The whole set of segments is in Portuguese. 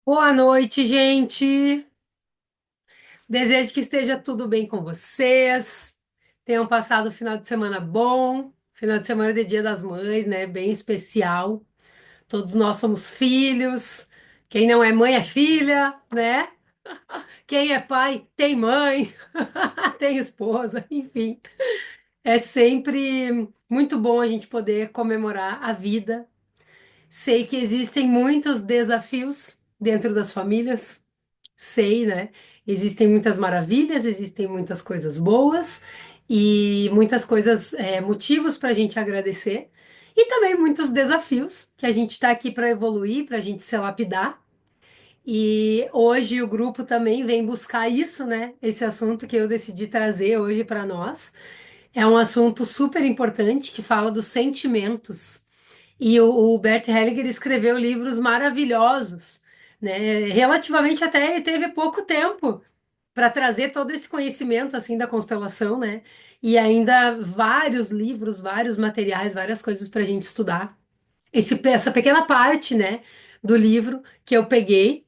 Boa noite, gente. Desejo que esteja tudo bem com vocês. Tenham passado um final de semana bom. Final de semana de Dia das Mães, né? Bem especial. Todos nós somos filhos. Quem não é mãe é filha, né? Quem é pai tem mãe, tem esposa, enfim. É sempre muito bom a gente poder comemorar a vida. Sei que existem muitos desafios dentro das famílias. Sei, né? Existem muitas maravilhas, existem muitas coisas boas e muitas coisas, motivos para a gente agradecer e também muitos desafios que a gente está aqui para evoluir, para a gente se lapidar. E hoje o grupo também vem buscar isso, né? Esse assunto que eu decidi trazer hoje para nós. É um assunto super importante que fala dos sentimentos. E o Bert Hellinger escreveu livros maravilhosos, né? Relativamente até ele teve pouco tempo para trazer todo esse conhecimento assim da constelação, né? E ainda vários livros, vários materiais, várias coisas para a gente estudar. Essa pequena parte, né, do livro que eu peguei,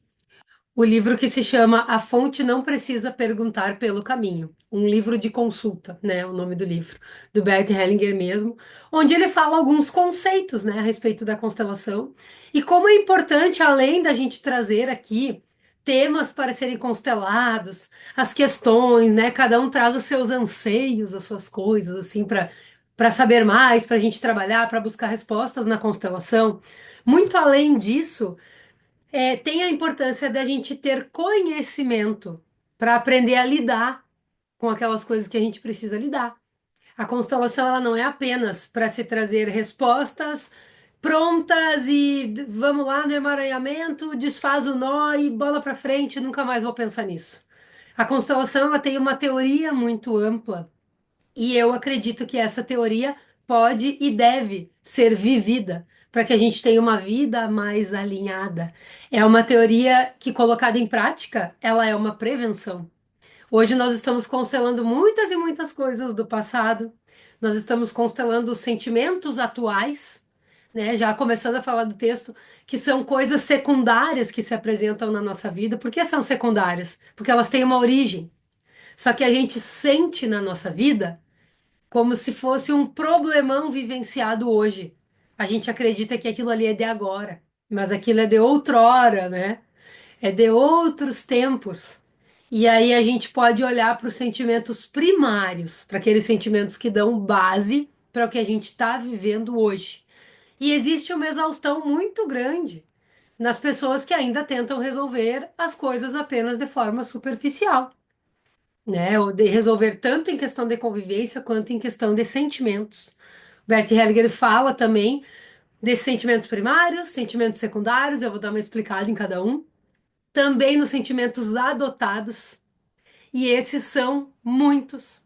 o livro que se chama A Fonte Não Precisa Perguntar pelo Caminho. Um livro de consulta, né? O nome do livro, do Bert Hellinger mesmo, onde ele fala alguns conceitos, né, a respeito da constelação e como é importante, além da gente trazer aqui temas para serem constelados, as questões, né? Cada um traz os seus anseios, as suas coisas, assim, para saber mais, para a gente trabalhar, para buscar respostas na constelação. Muito além disso tem a importância da gente ter conhecimento para aprender a lidar com aquelas coisas que a gente precisa lidar. A constelação ela não é apenas para se trazer respostas prontas e vamos lá no emaranhamento, desfaz o nó e bola para frente, nunca mais vou pensar nisso. A constelação ela tem uma teoria muito ampla e eu acredito que essa teoria pode e deve ser vivida para que a gente tenha uma vida mais alinhada. É uma teoria que, colocada em prática, ela é uma prevenção. Hoje nós estamos constelando muitas e muitas coisas do passado. Nós estamos constelando os sentimentos atuais, né? Já começando a falar do texto, que são coisas secundárias que se apresentam na nossa vida. Por que são secundárias? Porque elas têm uma origem. Só que a gente sente na nossa vida como se fosse um problemão vivenciado hoje. A gente acredita que aquilo ali é de agora, mas aquilo é de outrora, né? É de outros tempos. E aí a gente pode olhar para os sentimentos primários, para aqueles sentimentos que dão base para o que a gente está vivendo hoje. E existe uma exaustão muito grande nas pessoas que ainda tentam resolver as coisas apenas de forma superficial, né? Ou de resolver tanto em questão de convivência quanto em questão de sentimentos. Bert Hellinger fala também desses sentimentos primários, sentimentos secundários, eu vou dar uma explicada em cada um. Também nos sentimentos adotados, e esses são muitos.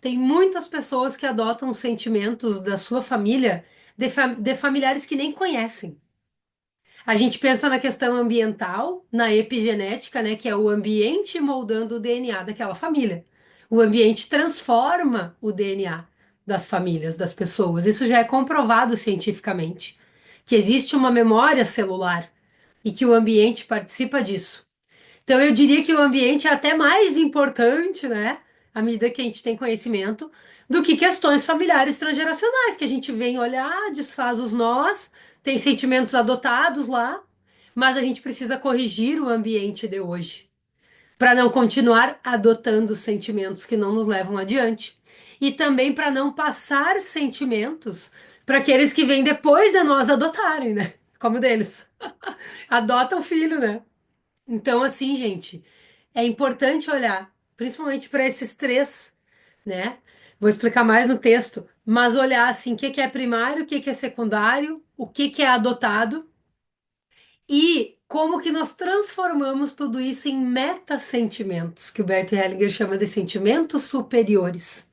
Tem muitas pessoas que adotam sentimentos da sua família de familiares que nem conhecem. A gente pensa na questão ambiental, na epigenética, né, que é o ambiente moldando o DNA daquela família. O ambiente transforma o DNA das famílias, das pessoas. Isso já é comprovado cientificamente, que existe uma memória celular e que o ambiente participa disso. Então, eu diria que o ambiente é até mais importante, né, à medida que a gente tem conhecimento, do que questões familiares transgeracionais, que a gente vem olhar, desfaz os nós, tem sentimentos adotados lá, mas a gente precisa corrigir o ambiente de hoje, para não continuar adotando sentimentos que não nos levam adiante. E também para não passar sentimentos para aqueles que vêm depois de nós adotarem, né? Como deles. Adota o filho, né? Então, assim, gente, é importante olhar, principalmente para esses três, né? Vou explicar mais no texto, mas olhar assim, o que que é primário, o que que é secundário, o que que é adotado e como que nós transformamos tudo isso em metasentimentos, que o Bert Hellinger chama de sentimentos superiores.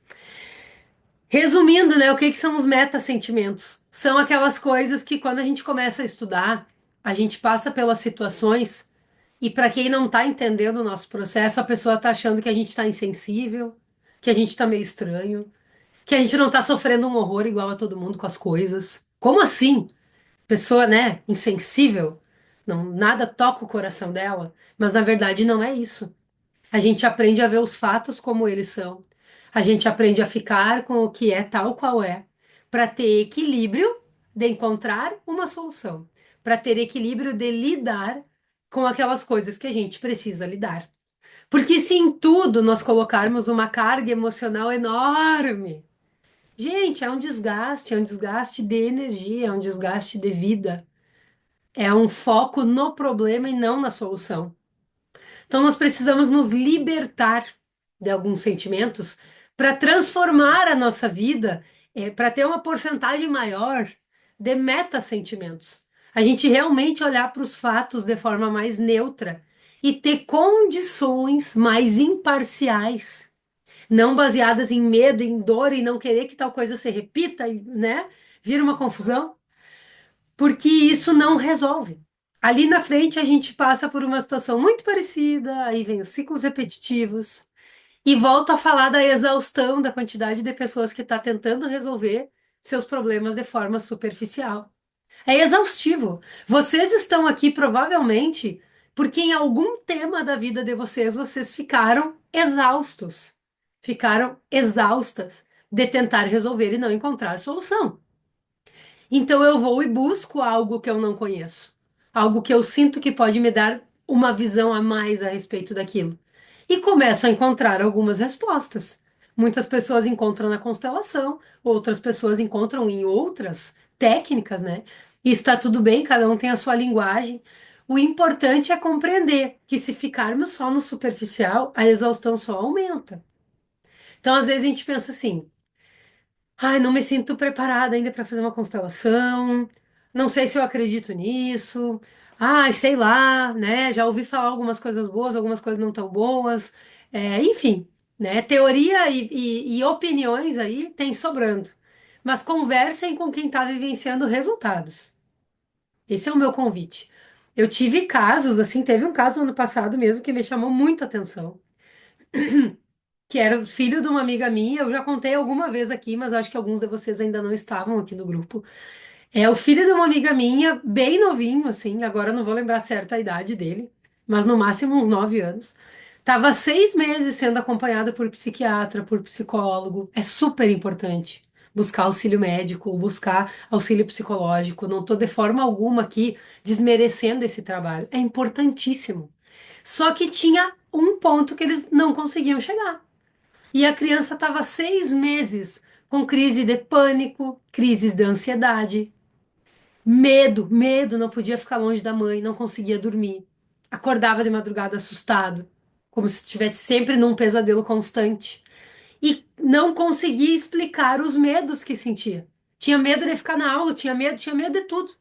Resumindo, né, o que que são os metasentimentos? São aquelas coisas que quando a gente começa a estudar, a gente passa pelas situações e para quem não está entendendo o nosso processo, a pessoa está achando que a gente está insensível, que a gente está meio estranho, que a gente não está sofrendo um horror igual a todo mundo com as coisas. Como assim? Pessoa, né, insensível? não, nada toca o coração dela, mas na verdade não é isso. A gente aprende a ver os fatos como eles são. A gente aprende a ficar com o que é tal qual é, para ter equilíbrio de encontrar uma solução, para ter equilíbrio de lidar com aquelas coisas que a gente precisa lidar. Porque se em tudo nós colocarmos uma carga emocional enorme, gente, é um desgaste de energia, é um desgaste de vida, é um foco no problema e não na solução. Então, nós precisamos nos libertar de alguns sentimentos para transformar a nossa vida, para ter uma porcentagem maior de metasentimentos. A gente realmente olhar para os fatos de forma mais neutra e ter condições mais imparciais, não baseadas em medo, em dor e não querer que tal coisa se repita, né? Vira uma confusão porque isso não resolve. Ali na frente a gente passa por uma situação muito parecida, aí vem os ciclos repetitivos, e volto a falar da exaustão da quantidade de pessoas que está tentando resolver seus problemas de forma superficial. É exaustivo. Vocês estão aqui provavelmente porque em algum tema da vida de vocês, vocês ficaram exaustos, ficaram exaustas de tentar resolver e não encontrar solução. Então eu vou e busco algo que eu não conheço, algo que eu sinto que pode me dar uma visão a mais a respeito daquilo. E começo a encontrar algumas respostas. Muitas pessoas encontram na constelação, outras pessoas encontram em outras técnicas, né? E está tudo bem, cada um tem a sua linguagem. O importante é compreender que se ficarmos só no superficial, a exaustão só aumenta. Então, às vezes a gente pensa assim: ai, não me sinto preparada ainda para fazer uma constelação. Não sei se eu acredito nisso. Ai, sei lá, né? Já ouvi falar algumas coisas boas, algumas coisas não tão boas. Enfim, né? Teoria e opiniões aí tem sobrando. Mas conversem com quem está vivenciando resultados. Esse é o meu convite. Eu tive casos, assim, teve um caso ano passado mesmo que me chamou muita atenção, que era o filho de uma amiga minha. Eu já contei alguma vez aqui, mas acho que alguns de vocês ainda não estavam aqui no grupo. É o filho de uma amiga minha, bem novinho, assim, agora eu não vou lembrar certa a idade dele, mas no máximo uns 9 anos. Tava 6 meses sendo acompanhado por psiquiatra, por psicólogo. É super importante buscar auxílio médico, buscar auxílio psicológico. Não tô de forma alguma aqui desmerecendo esse trabalho. É importantíssimo. Só que tinha um ponto que eles não conseguiam chegar. E a criança estava 6 meses com crise de pânico, crises de ansiedade, medo, medo, não podia ficar longe da mãe, não conseguia dormir. Acordava de madrugada assustado, como se estivesse sempre num pesadelo constante. E não conseguia explicar os medos que sentia. Tinha medo de ficar na aula, tinha medo de tudo.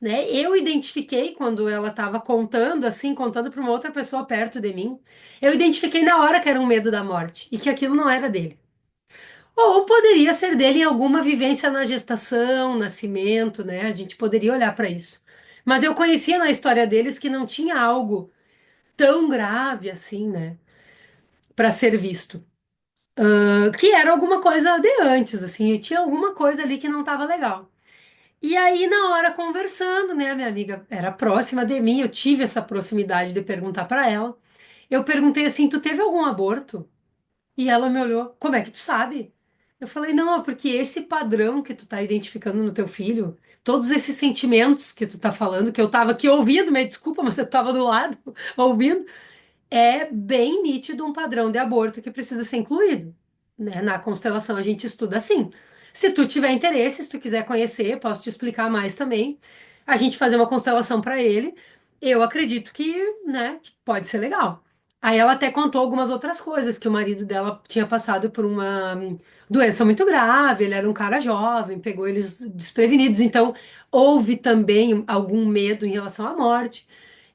Né? Eu identifiquei quando ela estava contando, assim, contando para uma outra pessoa perto de mim, eu identifiquei na hora que era um medo da morte e que aquilo não era dele. Ou poderia ser dele em alguma vivência na gestação, nascimento, né? A gente poderia olhar para isso. Mas eu conhecia na história deles que não tinha algo tão grave assim, né? Para ser visto. Que era alguma coisa de antes, assim, e tinha alguma coisa ali que não estava legal. E aí, na hora conversando, né? A minha amiga era próxima de mim, eu tive essa proximidade de perguntar para ela. Eu perguntei assim: tu teve algum aborto? E ela me olhou, como é que tu sabe? Eu falei, não, é porque esse padrão que tu tá identificando no teu filho, todos esses sentimentos que tu tá falando, que eu tava aqui ouvindo, me desculpa, mas você tava do lado ouvindo, é bem nítido um padrão de aborto que precisa ser incluído, né? Na constelação a gente estuda assim. Se tu tiver interesse, se tu quiser conhecer, posso te explicar mais também. A gente fazer uma constelação para ele, eu acredito que, né, que pode ser legal. Aí ela até contou algumas outras coisas, que o marido dela tinha passado por uma doença muito grave, ele era um cara jovem, pegou eles desprevenidos, então houve também algum medo em relação à morte.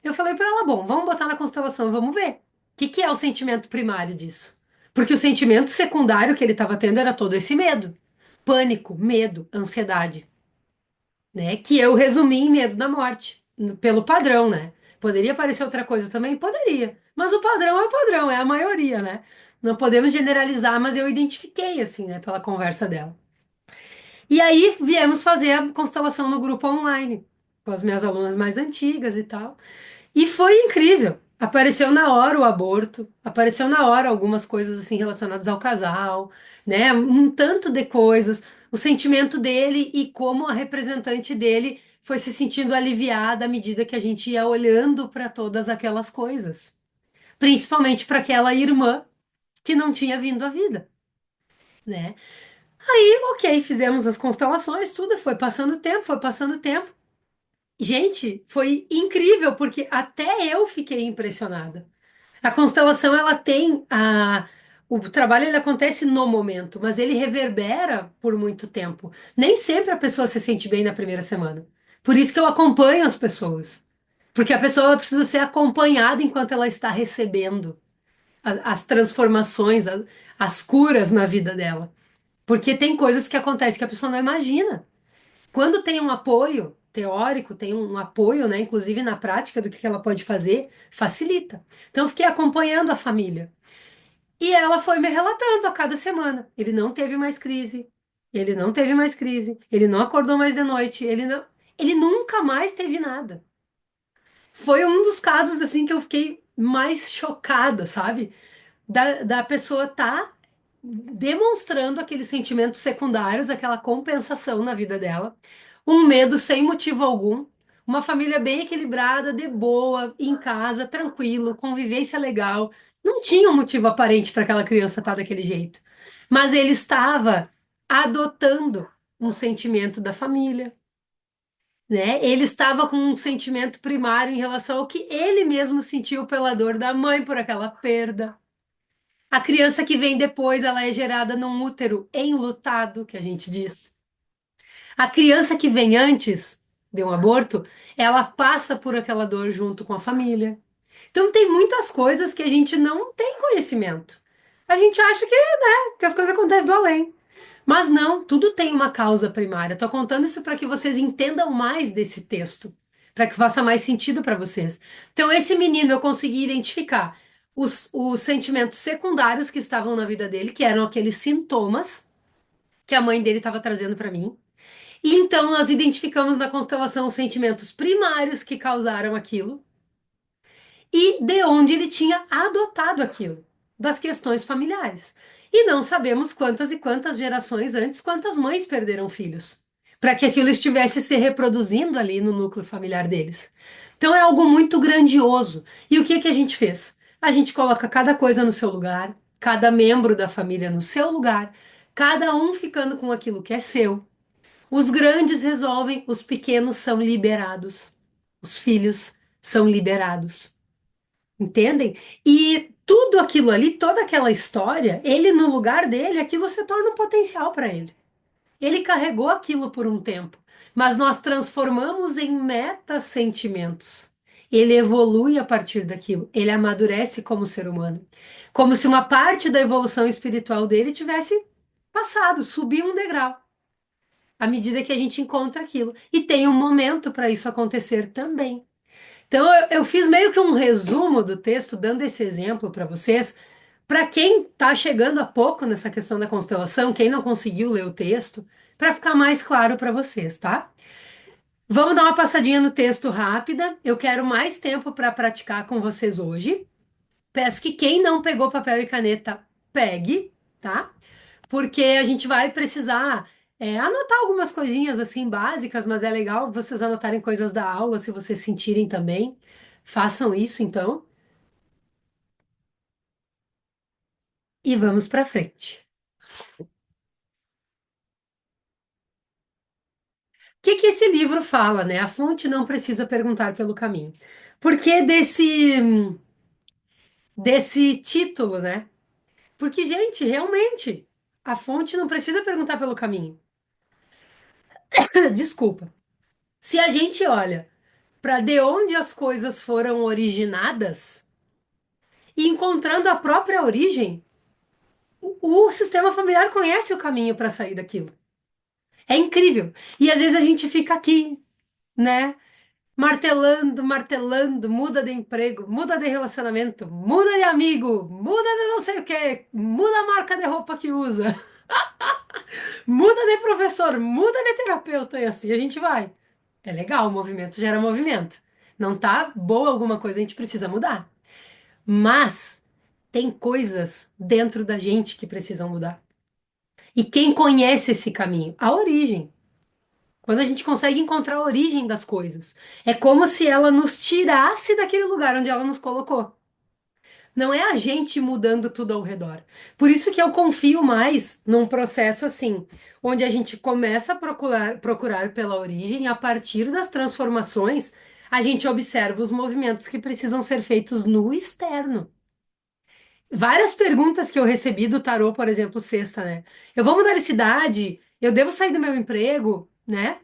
Eu falei para ela, bom, vamos botar na constelação e vamos ver. O que que é o sentimento primário disso? Porque o sentimento secundário que ele estava tendo era todo esse medo. Pânico, medo, ansiedade, né? Que eu resumi em medo da morte, pelo padrão, né? Poderia parecer outra coisa também? Poderia. Mas o padrão é o padrão, é a maioria, né? Não podemos generalizar, mas eu identifiquei, assim, né, pela conversa dela. E aí viemos fazer a constelação no grupo online. com as minhas alunas mais antigas e tal. E foi incrível. Apareceu na hora o aborto, apareceu na hora algumas coisas assim relacionadas ao casal, né? Um tanto de coisas, o sentimento dele e como a representante dele foi se sentindo aliviada à medida que a gente ia olhando para todas aquelas coisas, principalmente para aquela irmã que não tinha vindo à vida, né? Aí, ok, fizemos as constelações, tudo, foi passando o tempo, foi passando o tempo. Gente, foi incrível porque até eu fiquei impressionada. A constelação, ela tem a o trabalho ele acontece no momento, mas ele reverbera por muito tempo. Nem sempre a pessoa se sente bem na primeira semana. Por isso que eu acompanho as pessoas. Porque a pessoa ela precisa ser acompanhada enquanto ela está recebendo as transformações, as curas na vida dela. Porque tem coisas que acontecem que a pessoa não imagina. Quando tem um apoio teórico, tem um apoio, né, inclusive na prática do que ela pode fazer, facilita. Então, eu fiquei acompanhando a família. E ela foi me relatando a cada semana. Ele não teve mais crise. Ele não teve mais crise. Ele não acordou mais de noite. Ele nunca mais teve nada. Foi um dos casos assim que eu fiquei mais chocada, sabe? Da pessoa tá demonstrando aqueles sentimentos secundários, aquela compensação na vida dela, um medo sem motivo algum, uma família bem equilibrada, de boa, em casa, tranquilo, convivência legal. Não tinha um motivo aparente para aquela criança estar daquele jeito. Mas ele estava adotando um sentimento da família, né? Ele estava com um sentimento primário em relação ao que ele mesmo sentiu pela dor da mãe por aquela perda. A criança que vem depois, ela é gerada num útero enlutado, que a gente diz. A criança que vem antes de um aborto, ela passa por aquela dor junto com a família. Então tem muitas coisas que a gente não tem conhecimento. A gente acha que as coisas acontecem do além. Mas não, tudo tem uma causa primária. Estou contando isso para que vocês entendam mais desse texto, para que faça mais sentido para vocês. Então, esse menino eu consegui identificar os sentimentos secundários que estavam na vida dele, que eram aqueles sintomas que a mãe dele estava trazendo para mim. E então nós identificamos na constelação os sentimentos primários que causaram aquilo e de onde ele tinha adotado aquilo, das questões familiares. E não sabemos quantas e quantas gerações antes, quantas mães perderam filhos, para que aquilo estivesse se reproduzindo ali no núcleo familiar deles. Então é algo muito grandioso. E o que que a gente fez? A gente coloca cada coisa no seu lugar, cada membro da família no seu lugar, cada um ficando com aquilo que é seu. Os grandes resolvem, os pequenos são liberados. Os filhos são liberados. Entendem? E tudo aquilo ali, toda aquela história, ele no lugar dele, aquilo se torna um potencial para ele. Ele carregou aquilo por um tempo, mas nós transformamos em meta-sentimentos. Ele evolui a partir daquilo, ele amadurece como ser humano. Como se uma parte da evolução espiritual dele tivesse passado, subiu um degrau, à medida que a gente encontra aquilo. E tem um momento para isso acontecer também. Então, eu fiz meio que um resumo do texto, dando esse exemplo para vocês. Para quem está chegando há pouco nessa questão da constelação, quem não conseguiu ler o texto, para ficar mais claro para vocês, tá? Vamos dar uma passadinha no texto rápida. Eu quero mais tempo para praticar com vocês hoje. Peço que quem não pegou papel e caneta, pegue, tá? Porque a gente vai precisar anotar algumas coisinhas assim básicas, mas é legal vocês anotarem coisas da aula, se vocês sentirem também. Façam isso então e vamos para frente. O que que esse livro fala, né? A fonte não precisa perguntar pelo caminho. Por que desse título, né? Porque, gente, realmente, a fonte não precisa perguntar pelo caminho. Desculpa. Se a gente olha para de onde as coisas foram originadas e encontrando a própria origem, o sistema familiar conhece o caminho para sair daquilo. É incrível. E às vezes a gente fica aqui, né? Martelando, martelando, muda de emprego, muda de relacionamento, muda de amigo, muda de não sei o quê, muda a marca de roupa que usa, muda de professor, muda de terapeuta e assim a gente vai. É legal, o movimento gera movimento. Não tá boa alguma coisa, a gente precisa mudar. Mas tem coisas dentro da gente que precisam mudar. E quem conhece esse caminho? A origem. Quando a gente consegue encontrar a origem das coisas, é como se ela nos tirasse daquele lugar onde ela nos colocou. Não é a gente mudando tudo ao redor. Por isso que eu confio mais num processo assim, onde a gente começa a procurar pela origem, e a partir das transformações, a gente observa os movimentos que precisam ser feitos no externo. Várias perguntas que eu recebi do tarô, por exemplo, sexta, né? Eu vou mudar de cidade? Eu devo sair do meu emprego, né?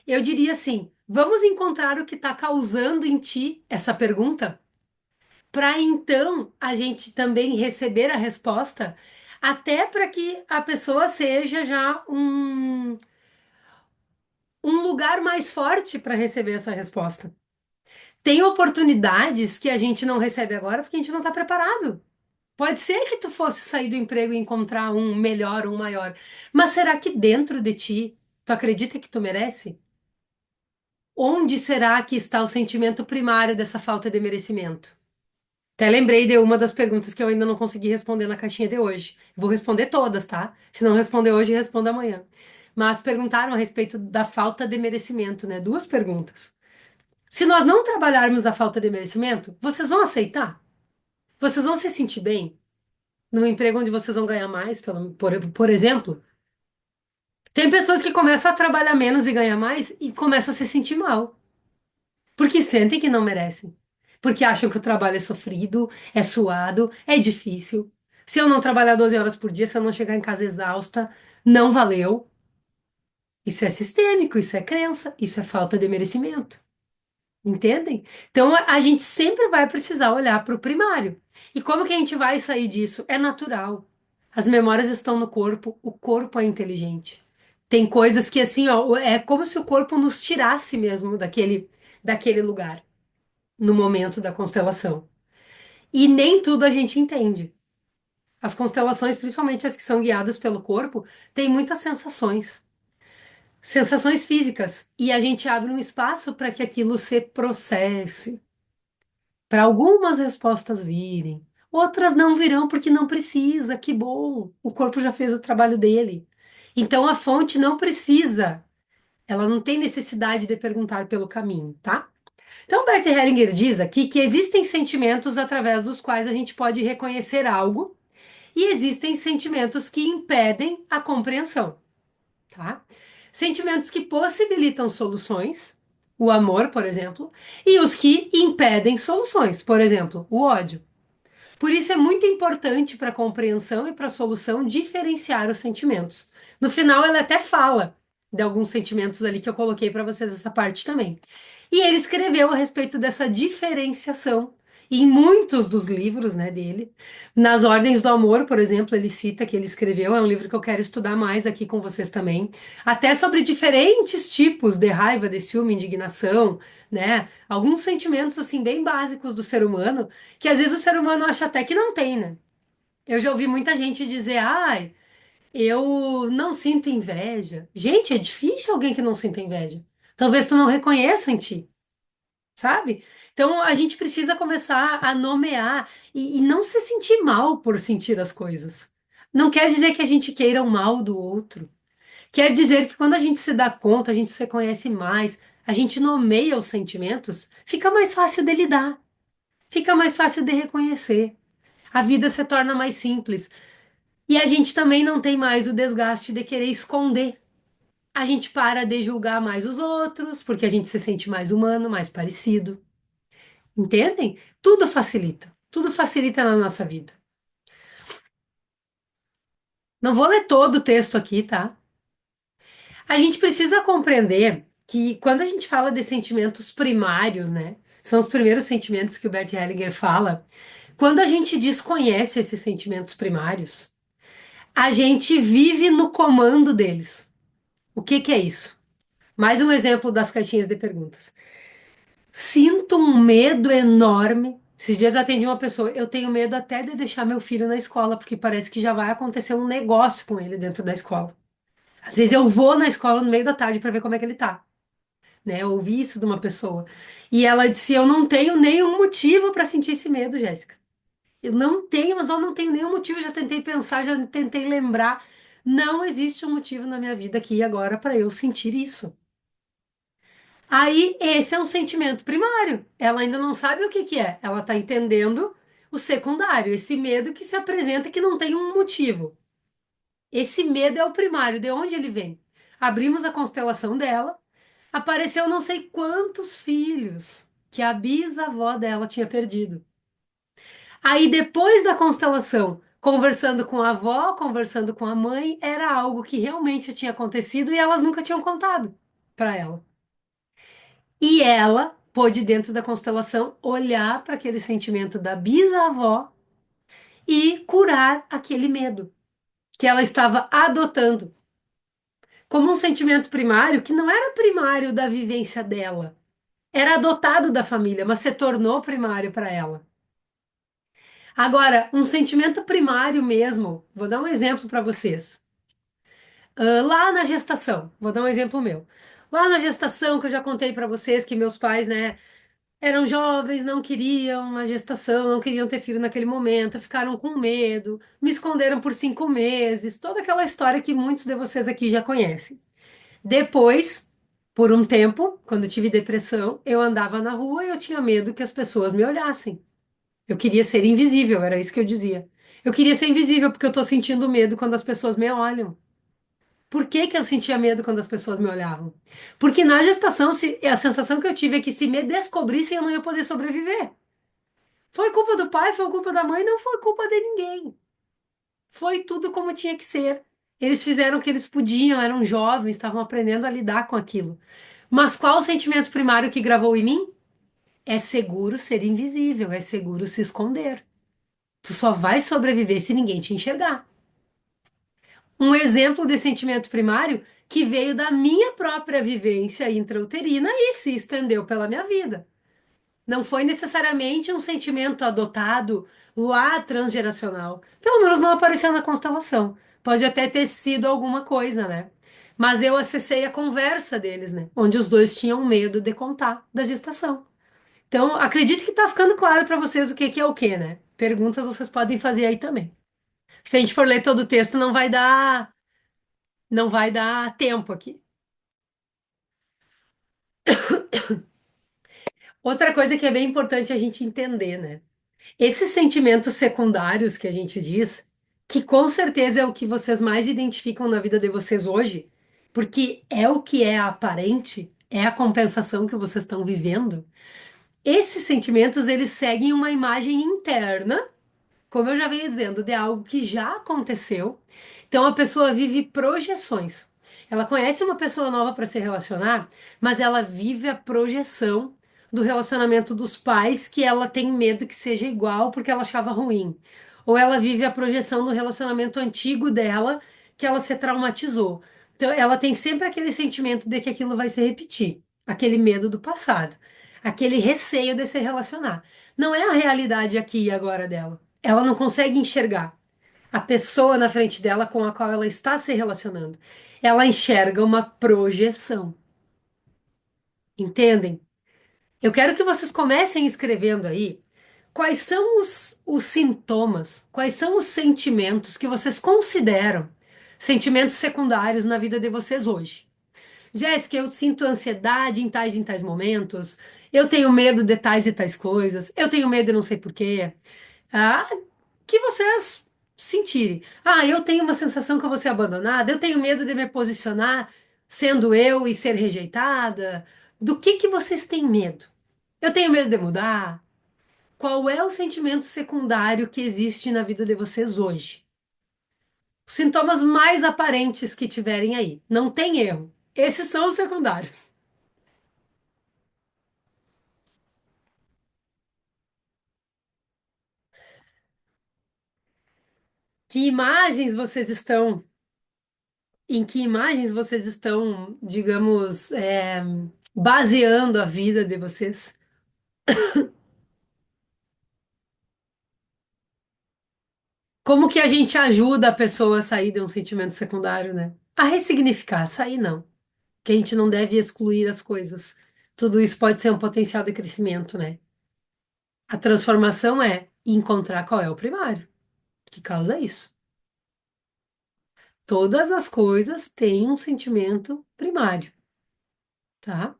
Eu diria assim: vamos encontrar o que está causando em ti essa pergunta, para então a gente também receber a resposta, até para que a pessoa seja já um lugar mais forte para receber essa resposta. Tem oportunidades que a gente não recebe agora porque a gente não está preparado. Pode ser que tu fosse sair do emprego e encontrar um melhor, um maior, mas será que dentro de ti tu acredita que tu merece? Onde será que está o sentimento primário dessa falta de merecimento? Até lembrei de uma das perguntas que eu ainda não consegui responder na caixinha de hoje. Vou responder todas, tá? Se não responder hoje, respondo amanhã. Mas perguntaram a respeito da falta de merecimento, né? Duas perguntas. Se nós não trabalharmos a falta de merecimento, vocês vão aceitar? Vocês vão se sentir bem num emprego onde vocês vão ganhar mais, por exemplo? Tem pessoas que começam a trabalhar menos e ganhar mais e começam a se sentir mal. Porque sentem que não merecem. Porque acham que o trabalho é sofrido, é suado, é difícil. Se eu não trabalhar 12 horas por dia, se eu não chegar em casa exausta, não valeu. Isso é sistêmico, isso é crença, isso é falta de merecimento. Entendem? Então a gente sempre vai precisar olhar para o primário. E como que a gente vai sair disso? É natural. As memórias estão no corpo, o corpo é inteligente. Tem coisas que assim, ó, é como se o corpo nos tirasse mesmo daquele lugar no momento da constelação. E nem tudo a gente entende. As constelações, principalmente as que são guiadas pelo corpo, têm muitas sensações, sensações físicas, e a gente abre um espaço para que aquilo se processe, para algumas respostas virem. Outras não virão porque não precisa, que bom, o corpo já fez o trabalho dele. Então a fonte não precisa, ela não tem necessidade de perguntar pelo caminho, tá? Então, Bert Hellinger diz aqui que existem sentimentos através dos quais a gente pode reconhecer algo e existem sentimentos que impedem a compreensão, tá? Sentimentos que possibilitam soluções, o amor, por exemplo, e os que impedem soluções, por exemplo, o ódio. Por isso é muito importante para a compreensão e para a solução diferenciar os sentimentos. No final, ela até fala de alguns sentimentos ali que eu coloquei para vocês essa parte também. E ele escreveu a respeito dessa diferenciação. E em muitos dos livros, né, dele, nas Ordens do Amor, por exemplo, ele cita que ele escreveu, é um livro que eu quero estudar mais aqui com vocês também, até sobre diferentes tipos de raiva, de ciúme, indignação, né? Alguns sentimentos assim bem básicos do ser humano que às vezes o ser humano acha até que não tem, né? Eu já ouvi muita gente dizer, ai, eu não sinto inveja. Gente, é difícil alguém que não sinta inveja. Talvez tu não reconheça em ti, sabe? Então a gente precisa começar a nomear e não se sentir mal por sentir as coisas. Não quer dizer que a gente queira o mal do outro. Quer dizer que quando a gente se dá conta, a gente se conhece mais, a gente nomeia os sentimentos, fica mais fácil de lidar, fica mais fácil de reconhecer. A vida se torna mais simples. E a gente também não tem mais o desgaste de querer esconder. A gente para de julgar mais os outros, porque a gente se sente mais humano, mais parecido. Entendem? Tudo facilita. Tudo facilita na nossa vida. Não vou ler todo o texto aqui, tá? A gente precisa compreender que quando a gente fala de sentimentos primários, né? São os primeiros sentimentos que o Bert Hellinger fala. Quando a gente desconhece esses sentimentos primários, a gente vive no comando deles. O que que é isso? Mais um exemplo das caixinhas de perguntas. Sinto um medo enorme. Esses dias eu atendi uma pessoa. Eu tenho medo até de deixar meu filho na escola, porque parece que já vai acontecer um negócio com ele dentro da escola. Às vezes eu vou na escola no meio da tarde para ver como é que ele tá. né? Eu ouvi isso de uma pessoa. E ela disse: Eu não tenho nenhum motivo para sentir esse medo, Jéssica. Eu não tenho, mas eu não tenho nenhum motivo. Já tentei pensar, já tentei lembrar. Não existe um motivo na minha vida aqui e agora para eu sentir isso. Aí, esse é um sentimento primário. Ela ainda não sabe o que que é. Ela está entendendo o secundário, esse medo que se apresenta e que não tem um motivo. Esse medo é o primário. De onde ele vem? Abrimos a constelação dela, apareceu não sei quantos filhos que a bisavó dela tinha perdido. Aí, depois da constelação, conversando com a avó, conversando com a mãe, era algo que realmente tinha acontecido e elas nunca tinham contado para ela. E ela pôde, dentro da constelação, olhar para aquele sentimento da bisavó e curar aquele medo que ela estava adotando como um sentimento primário que não era primário da vivência dela. Era adotado da família, mas se tornou primário para ela. Agora, um sentimento primário mesmo, vou dar um exemplo para vocês. Lá na gestação, vou dar um exemplo meu. Lá na gestação, que eu já contei para vocês que meus pais, né, eram jovens, não queriam a gestação, não queriam ter filho naquele momento, ficaram com medo, me esconderam por 5 meses, toda aquela história que muitos de vocês aqui já conhecem. Depois, por um tempo, quando eu tive depressão, eu andava na rua e eu tinha medo que as pessoas me olhassem. Eu queria ser invisível, era isso que eu dizia. Eu queria ser invisível porque eu tô sentindo medo quando as pessoas me olham. Por que que eu sentia medo quando as pessoas me olhavam? Porque na gestação, a sensação que eu tive é que se me descobrissem, eu não ia poder sobreviver. Foi culpa do pai, foi culpa da mãe, não foi culpa de ninguém. Foi tudo como tinha que ser. Eles fizeram o que eles podiam, eram jovens, estavam aprendendo a lidar com aquilo. Mas qual o sentimento primário que gravou em mim? É seguro ser invisível, é seguro se esconder. Tu só vai sobreviver se ninguém te enxergar. Um exemplo de sentimento primário que veio da minha própria vivência intrauterina e se estendeu pela minha vida. Não foi necessariamente um sentimento adotado lá transgeracional. Pelo menos não apareceu na constelação. Pode até ter sido alguma coisa, né? Mas eu acessei a conversa deles, né? Onde os dois tinham medo de contar da gestação. Então, acredito que tá ficando claro para vocês o que que é o que, né? Perguntas vocês podem fazer aí também. Se a gente for ler todo o texto, não vai dar tempo aqui. Outra coisa que é bem importante a gente entender, né? Esses sentimentos secundários que a gente diz, que com certeza é o que vocês mais identificam na vida de vocês hoje, porque é o que é aparente, é a compensação que vocês estão vivendo. Esses sentimentos, eles seguem uma imagem interna, como eu já venho dizendo, de algo que já aconteceu. Então a pessoa vive projeções. Ela conhece uma pessoa nova para se relacionar, mas ela vive a projeção do relacionamento dos pais que ela tem medo que seja igual porque ela achava ruim. Ou ela vive a projeção do relacionamento antigo dela que ela se traumatizou. Então ela tem sempre aquele sentimento de que aquilo vai se repetir, aquele medo do passado, aquele receio de se relacionar. Não é a realidade aqui e agora dela. Ela não consegue enxergar a pessoa na frente dela com a qual ela está se relacionando. Ela enxerga uma projeção. Entendem? Eu quero que vocês comecem escrevendo aí quais são os sintomas, quais são os sentimentos que vocês consideram sentimentos secundários na vida de vocês hoje. Jéssica, eu sinto ansiedade em tais momentos. Eu tenho medo de tais e tais coisas. Eu tenho medo e não sei por quê. Ah, que vocês sentirem. Ah, eu tenho uma sensação que eu vou ser abandonada, eu tenho medo de me posicionar sendo eu e ser rejeitada. Do que vocês têm medo? Eu tenho medo de mudar? Qual é o sentimento secundário que existe na vida de vocês hoje? Os sintomas mais aparentes que tiverem aí. Não tem erro. Esses são os secundários. Que imagens vocês estão em que imagens vocês estão, digamos, baseando a vida de vocês? Como que a gente ajuda a pessoa a sair de um sentimento secundário, né? A ressignificar, sair não. que a gente não deve excluir as coisas. Tudo isso pode ser um potencial de crescimento, né? A transformação é encontrar qual é o primário que causa isso. Todas as coisas têm um sentimento primário, tá?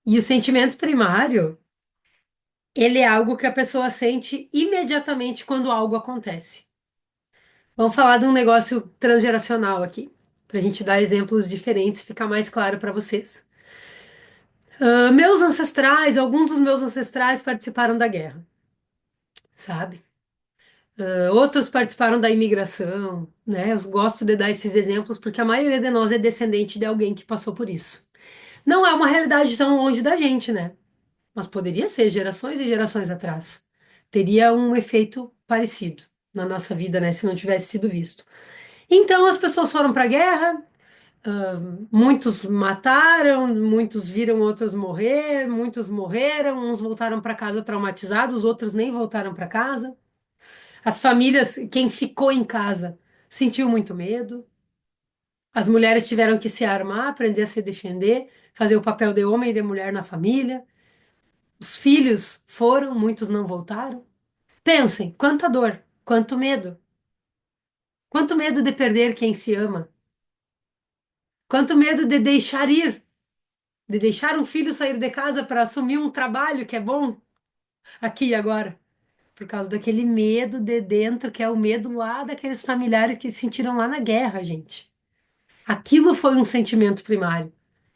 E o sentimento primário, ele é algo que a pessoa sente imediatamente quando algo acontece. Vamos falar de um negócio transgeracional aqui, para a gente dar exemplos diferentes, ficar mais claro para vocês. Meus ancestrais, alguns dos meus ancestrais participaram da guerra, sabe? Outros participaram da imigração, né? Eu gosto de dar esses exemplos porque a maioria de nós é descendente de alguém que passou por isso. Não é uma realidade tão longe da gente, né? Mas poderia ser gerações e gerações atrás. Teria um efeito parecido na nossa vida, né? Se não tivesse sido visto. Então as pessoas foram para a guerra, muitos mataram, muitos viram outros morrer, muitos morreram, uns voltaram para casa traumatizados, outros nem voltaram para casa. As famílias, quem ficou em casa, sentiu muito medo. As mulheres tiveram que se armar, aprender a se defender, fazer o papel de homem e de mulher na família. Os filhos foram, muitos não voltaram. Pensem, quanta dor, quanto medo. Quanto medo de perder quem se ama. Quanto medo de deixar ir, de deixar um filho sair de casa para assumir um trabalho que é bom aqui e agora. Por causa daquele medo de dentro, que é o medo lá daqueles familiares que se sentiram lá na guerra, gente. Aquilo foi um sentimento primário.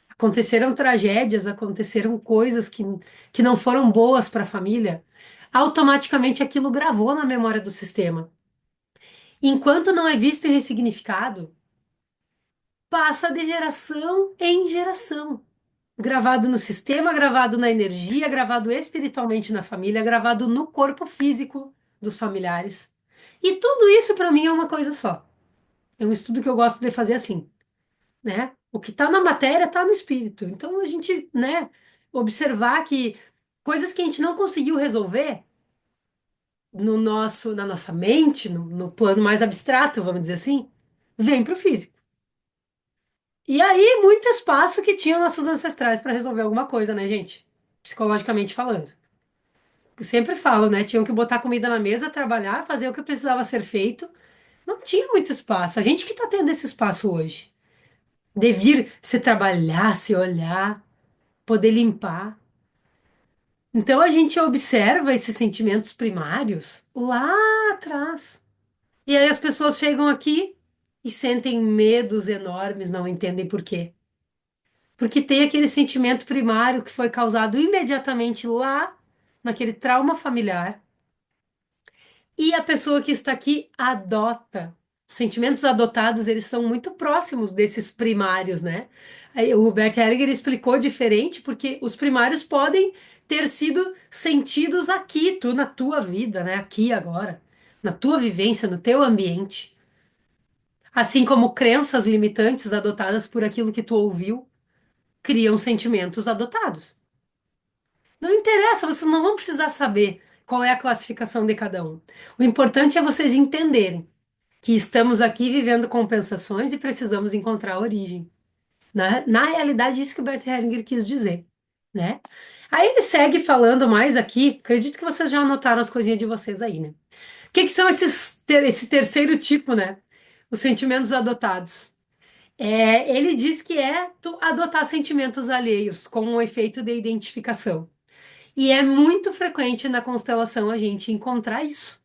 Aconteceram tragédias, aconteceram coisas que não foram boas para a família. Automaticamente aquilo gravou na memória do sistema. Enquanto não é visto e ressignificado, passa de geração em geração. Gravado no sistema, gravado na energia, gravado espiritualmente na família, gravado no corpo físico dos familiares. E tudo isso para mim é uma coisa só. É um estudo que eu gosto de fazer assim, né? O que está na matéria está no espírito. Então a gente, né, observar que coisas que a gente não conseguiu resolver na nossa mente, no plano mais abstrato, vamos dizer assim, vem para o físico. E aí, muito espaço que tinham nossos ancestrais para resolver alguma coisa, né, gente? Psicologicamente falando. Eu sempre falo, né? Tinham que botar comida na mesa, trabalhar, fazer o que precisava ser feito. Não tinha muito espaço. A gente que está tendo esse espaço hoje. De vir se trabalhar, se olhar, poder limpar. Então a gente observa esses sentimentos primários lá atrás. E aí as pessoas chegam aqui e sentem medos enormes, não entendem por quê. Porque tem aquele sentimento primário que foi causado imediatamente lá, naquele trauma familiar, e a pessoa que está aqui adota. Os sentimentos adotados, eles são muito próximos desses primários, né? Aí, o Hubert Hellinger explicou diferente, porque os primários podem ter sido sentidos aqui, tu na tua vida, né? Aqui agora, na tua vivência, no teu ambiente. Assim como crenças limitantes adotadas por aquilo que tu ouviu, criam sentimentos adotados. Não interessa, vocês não vão precisar saber qual é a classificação de cada um. O importante é vocês entenderem que estamos aqui vivendo compensações e precisamos encontrar a origem. Na realidade, isso que o Bert Hellinger quis dizer, né? Aí ele segue falando mais aqui, acredito que vocês já anotaram as coisinhas de vocês aí, né? O que que são esse terceiro tipo, né? Os sentimentos adotados. Ele diz que é tu adotar sentimentos alheios com um efeito de identificação. E é muito frequente na constelação a gente encontrar isso.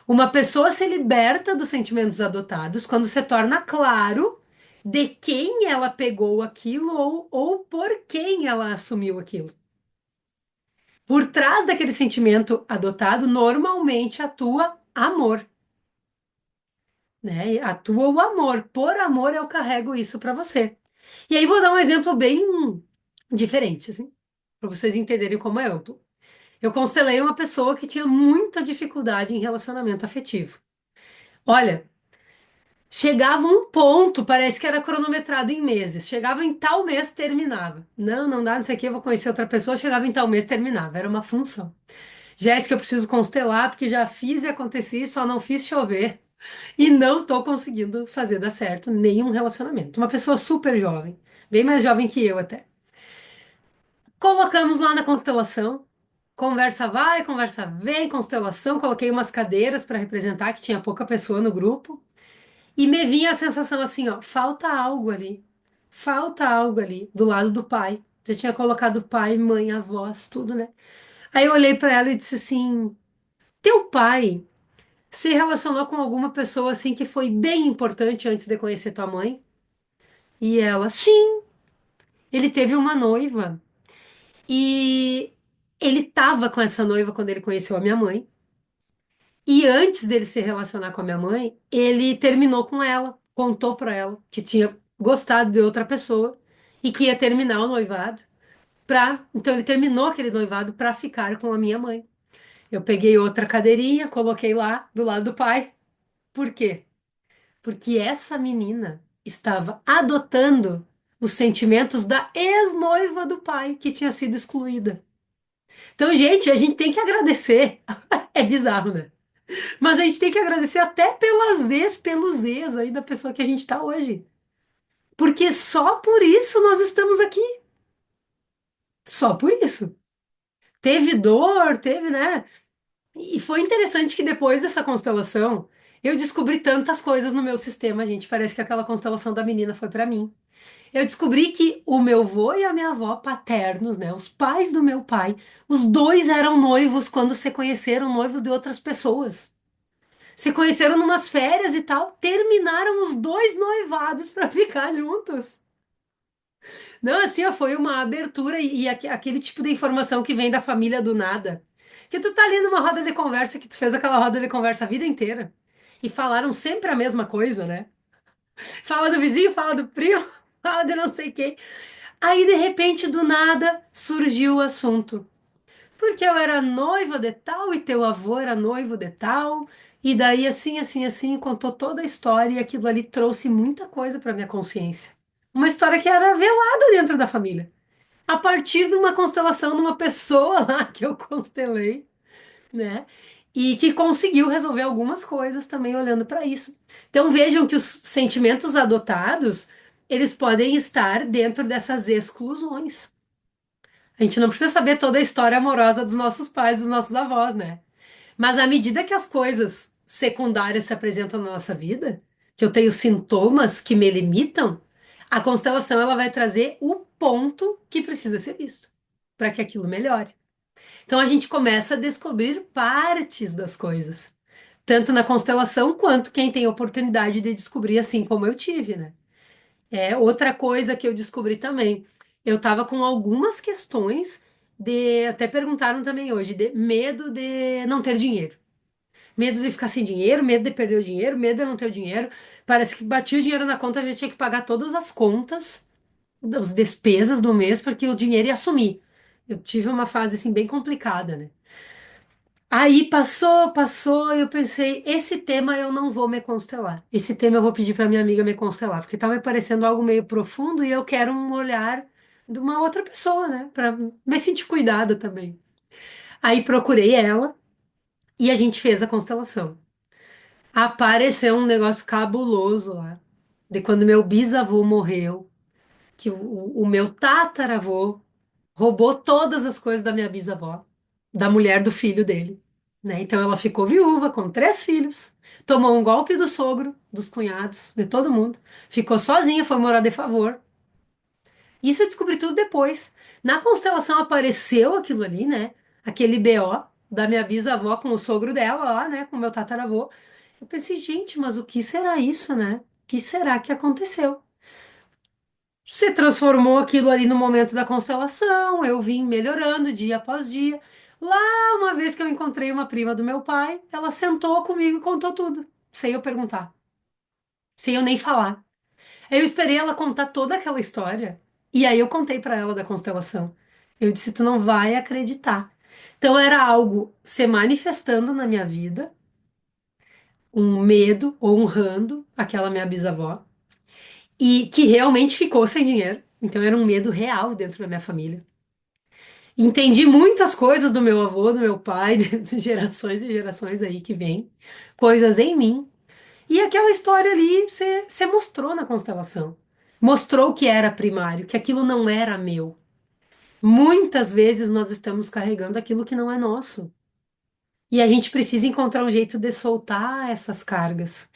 Uma pessoa se liberta dos sentimentos adotados quando se torna claro de quem ela pegou aquilo ou por quem ela assumiu aquilo. Por trás daquele sentimento adotado, normalmente atua amor, né? Atua o amor. Por amor, eu carrego isso para você. E aí vou dar um exemplo bem diferente, assim, para vocês entenderem como é amplo. Eu constelei uma pessoa que tinha muita dificuldade em relacionamento afetivo. Olha, chegava um ponto, parece que era cronometrado em meses. Chegava em tal mês, terminava. Não, não dá, não sei o que, eu vou conhecer outra pessoa. Chegava em tal mês, terminava. Era uma função. Jéssica, eu preciso constelar, porque já fiz e aconteci, só não fiz chover. E não tô conseguindo fazer dar certo nenhum relacionamento. Uma pessoa super jovem, bem mais jovem que eu até. Colocamos lá na constelação. Conversa vai, conversa vem, constelação. Coloquei umas cadeiras para representar que tinha pouca pessoa no grupo. E me vinha a sensação assim, ó, falta algo ali. Falta algo ali do lado do pai. Já tinha colocado pai, mãe, avós, tudo, né? Aí eu olhei para ela e disse assim: "Teu pai se relacionou com alguma pessoa assim que foi bem importante antes de conhecer tua mãe?" E ela: "Sim, ele teve uma noiva e ele tava com essa noiva quando ele conheceu a minha mãe. E antes dele se relacionar com a minha mãe, ele terminou com ela, contou pra ela que tinha gostado de outra pessoa e que ia terminar o noivado então ele terminou aquele noivado pra ficar com a minha mãe. Eu peguei outra cadeirinha, coloquei lá do lado do pai. Por quê? Porque essa menina estava adotando os sentimentos da ex-noiva do pai, que tinha sido excluída. Então, gente, a gente tem que agradecer. É bizarro, né? Mas a gente tem que agradecer até pelos ex aí da pessoa que a gente tá hoje. Porque só por isso nós estamos aqui. Só por isso. Teve dor, teve, né? E foi interessante que depois dessa constelação, eu descobri tantas coisas no meu sistema, gente. Parece que aquela constelação da menina foi pra mim. Eu descobri que o meu avô e a minha avó paternos, né, os pais do meu pai, os dois eram noivos quando se conheceram, noivos de outras pessoas. Se conheceram numas férias e tal, terminaram os dois noivados para ficar juntos. Não, assim, ó, foi uma abertura aquele tipo de informação que vem da família do nada. Que tu tá ali numa roda de conversa, que tu fez aquela roda de conversa a vida inteira. E falaram sempre a mesma coisa, né? Fala do vizinho, fala do primo, fala de não sei quem. Aí, de repente, do nada, surgiu o assunto. Porque eu era noiva de tal e teu avô era noivo de tal. E daí, assim, assim, assim, contou toda a história e aquilo ali trouxe muita coisa para minha consciência. Uma história que era velada dentro da família. A partir de uma constelação de uma pessoa lá que eu constelei, né? E que conseguiu resolver algumas coisas também olhando para isso. Então vejam que os sentimentos adotados, eles podem estar dentro dessas exclusões. A gente não precisa saber toda a história amorosa dos nossos pais, dos nossos avós, né? Mas à medida que as coisas secundárias se apresentam na nossa vida, que eu tenho sintomas que me limitam, a constelação ela vai trazer o ponto que precisa ser visto para que aquilo melhore. Então a gente começa a descobrir partes das coisas, tanto na constelação quanto quem tem oportunidade de descobrir assim como eu tive, né? É outra coisa que eu descobri também. Eu tava com algumas questões até perguntaram também hoje, de medo de não ter dinheiro. Medo de ficar sem dinheiro, medo de perder o dinheiro, medo de não ter o dinheiro. Parece que batia o dinheiro na conta, a gente tinha que pagar todas as contas, as despesas do mês, porque o dinheiro ia sumir. Eu tive uma fase assim bem complicada, né? Aí passou, passou, e eu pensei, esse tema eu não vou me constelar. Esse tema eu vou pedir para minha amiga me constelar, porque tá me parecendo algo meio profundo e eu quero um olhar de uma outra pessoa, né? Para me sentir cuidada também. Aí procurei ela e a gente fez a constelação. Apareceu um negócio cabuloso lá, de quando meu bisavô morreu, que o meu tataravô roubou todas as coisas da minha bisavó, da mulher do filho dele, né? Então ela ficou viúva com três filhos, tomou um golpe do sogro, dos cunhados, de todo mundo, ficou sozinha, foi morar de favor. Isso eu descobri tudo depois. Na constelação apareceu aquilo ali, né? Aquele BO da minha bisavó com o sogro dela lá, né? Com o meu tataravô. Eu pensei, gente, mas o que será isso, né? O que será que aconteceu? Se transformou aquilo ali no momento da constelação, eu vim melhorando dia após dia. Lá, uma vez que eu encontrei uma prima do meu pai, ela sentou comigo e contou tudo, sem eu perguntar, sem eu nem falar. Aí eu esperei ela contar toda aquela história, e aí eu contei pra ela da constelação. Eu disse, tu não vai acreditar. Então era algo se manifestando na minha vida, um medo honrando aquela minha bisavó, e que realmente ficou sem dinheiro. Então era um medo real dentro da minha família. Entendi muitas coisas do meu avô, do meu pai, de gerações e gerações aí que vêm, coisas em mim. E aquela história ali você mostrou na constelação. Mostrou que era primário, que aquilo não era meu. Muitas vezes nós estamos carregando aquilo que não é nosso. E a gente precisa encontrar um jeito de soltar essas cargas.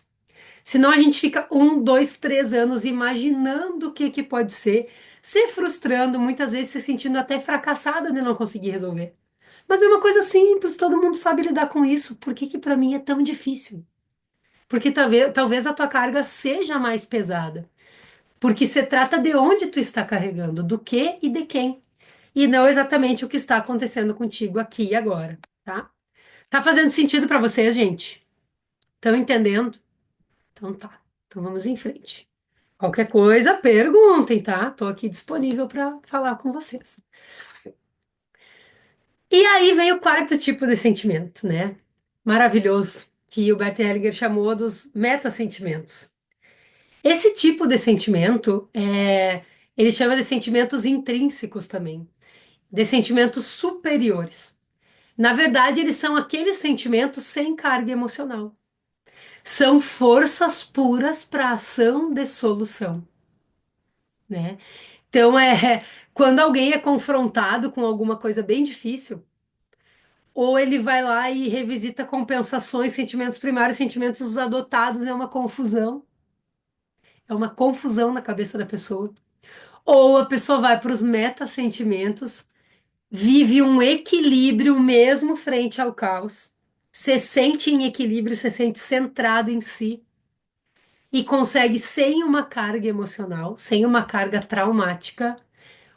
Senão a gente fica 1, 2, 3 anos imaginando o que que pode ser, se frustrando, muitas vezes se sentindo até fracassada de não conseguir resolver. Mas é uma coisa simples, todo mundo sabe lidar com isso. Por que que para mim é tão difícil? Porque talvez a tua carga seja mais pesada. Porque se trata de onde tu está carregando, do que e de quem. E não exatamente o que está acontecendo contigo aqui e agora, tá? Tá fazendo sentido para vocês, gente? Estão entendendo? Então tá. Então vamos em frente. Qualquer coisa, perguntem, tá? Tô aqui disponível para falar com vocês. E aí vem o quarto tipo de sentimento, né? Maravilhoso, que o Bert Hellinger chamou dos metasentimentos. Esse tipo de sentimento ele chama de sentimentos intrínsecos também, de sentimentos superiores. Na verdade, eles são aqueles sentimentos sem carga emocional. São forças puras para ação de solução, né? Então quando alguém é confrontado com alguma coisa bem difícil, ou ele vai lá e revisita compensações, sentimentos primários, sentimentos adotados, é uma confusão na cabeça da pessoa. Ou a pessoa vai para os metasentimentos, vive um equilíbrio mesmo frente ao caos, se sente em equilíbrio, se sente centrado em si e consegue, sem uma carga emocional, sem uma carga traumática,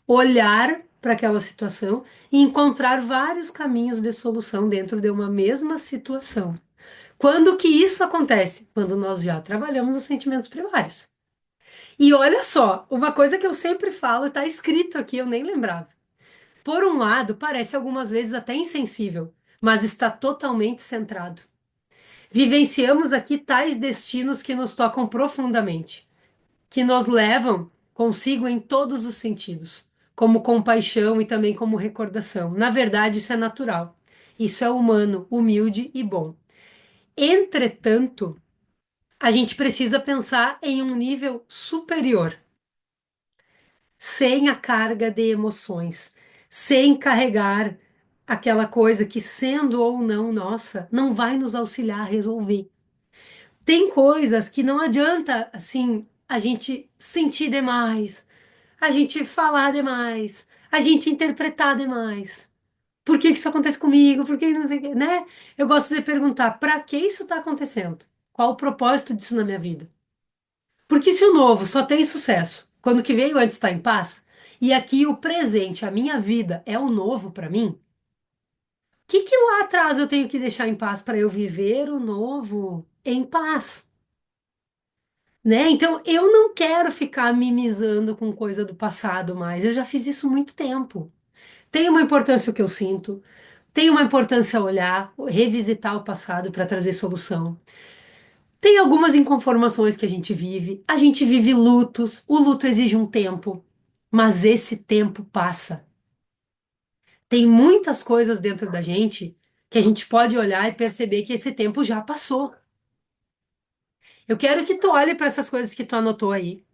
olhar para aquela situação e encontrar vários caminhos de solução dentro de uma mesma situação. Quando que isso acontece? Quando nós já trabalhamos os sentimentos primários. E olha só, uma coisa que eu sempre falo, está escrito aqui, eu nem lembrava. Por um lado, parece algumas vezes até insensível, mas está totalmente centrado. Vivenciamos aqui tais destinos que nos tocam profundamente, que nos levam consigo em todos os sentidos, como compaixão e também como recordação. Na verdade, isso é natural. Isso é humano, humilde e bom. Entretanto, a gente precisa pensar em um nível superior, sem a carga de emoções, sem carregar aquela coisa que, sendo ou não nossa, não vai nos auxiliar a resolver. Tem coisas que não adianta, assim, a gente sentir demais, a gente falar demais, a gente interpretar demais. Por que que isso acontece comigo? Por que não sei o quê, né? Eu gosto de perguntar, para que isso está acontecendo? Qual o propósito disso na minha vida? Porque se o novo só tem sucesso quando o que veio antes está em paz, e aqui o presente, a minha vida, é o novo para mim, o que que lá atrás eu tenho que deixar em paz para eu viver o novo em paz? Né? Então eu não quero ficar mimizando com coisa do passado mais. Eu já fiz isso há muito tempo. Tem uma importância o que eu sinto, tem uma importância olhar, revisitar o passado para trazer solução. Tem algumas inconformações que a gente vive lutos, o luto exige um tempo, mas esse tempo passa. Tem muitas coisas dentro da gente que a gente pode olhar e perceber que esse tempo já passou. Eu quero que tu olhe para essas coisas que tu anotou aí,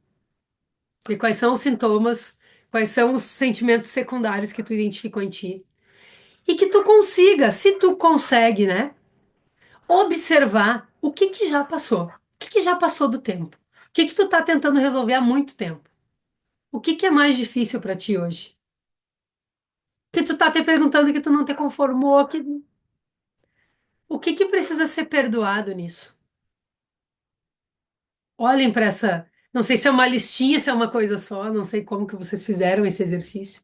e quais são os sintomas, quais são os sentimentos secundários que tu identificou em ti, e que tu consiga, se tu consegue, né? Observar o que que já passou. O que que já passou do tempo? O que que tu tá tentando resolver há muito tempo? O que que é mais difícil para ti hoje? Que tu tá te perguntando que tu não te conformou, o que que precisa ser perdoado nisso? Olhem para essa, não sei se é uma listinha, se é uma coisa só, não sei como que vocês fizeram esse exercício.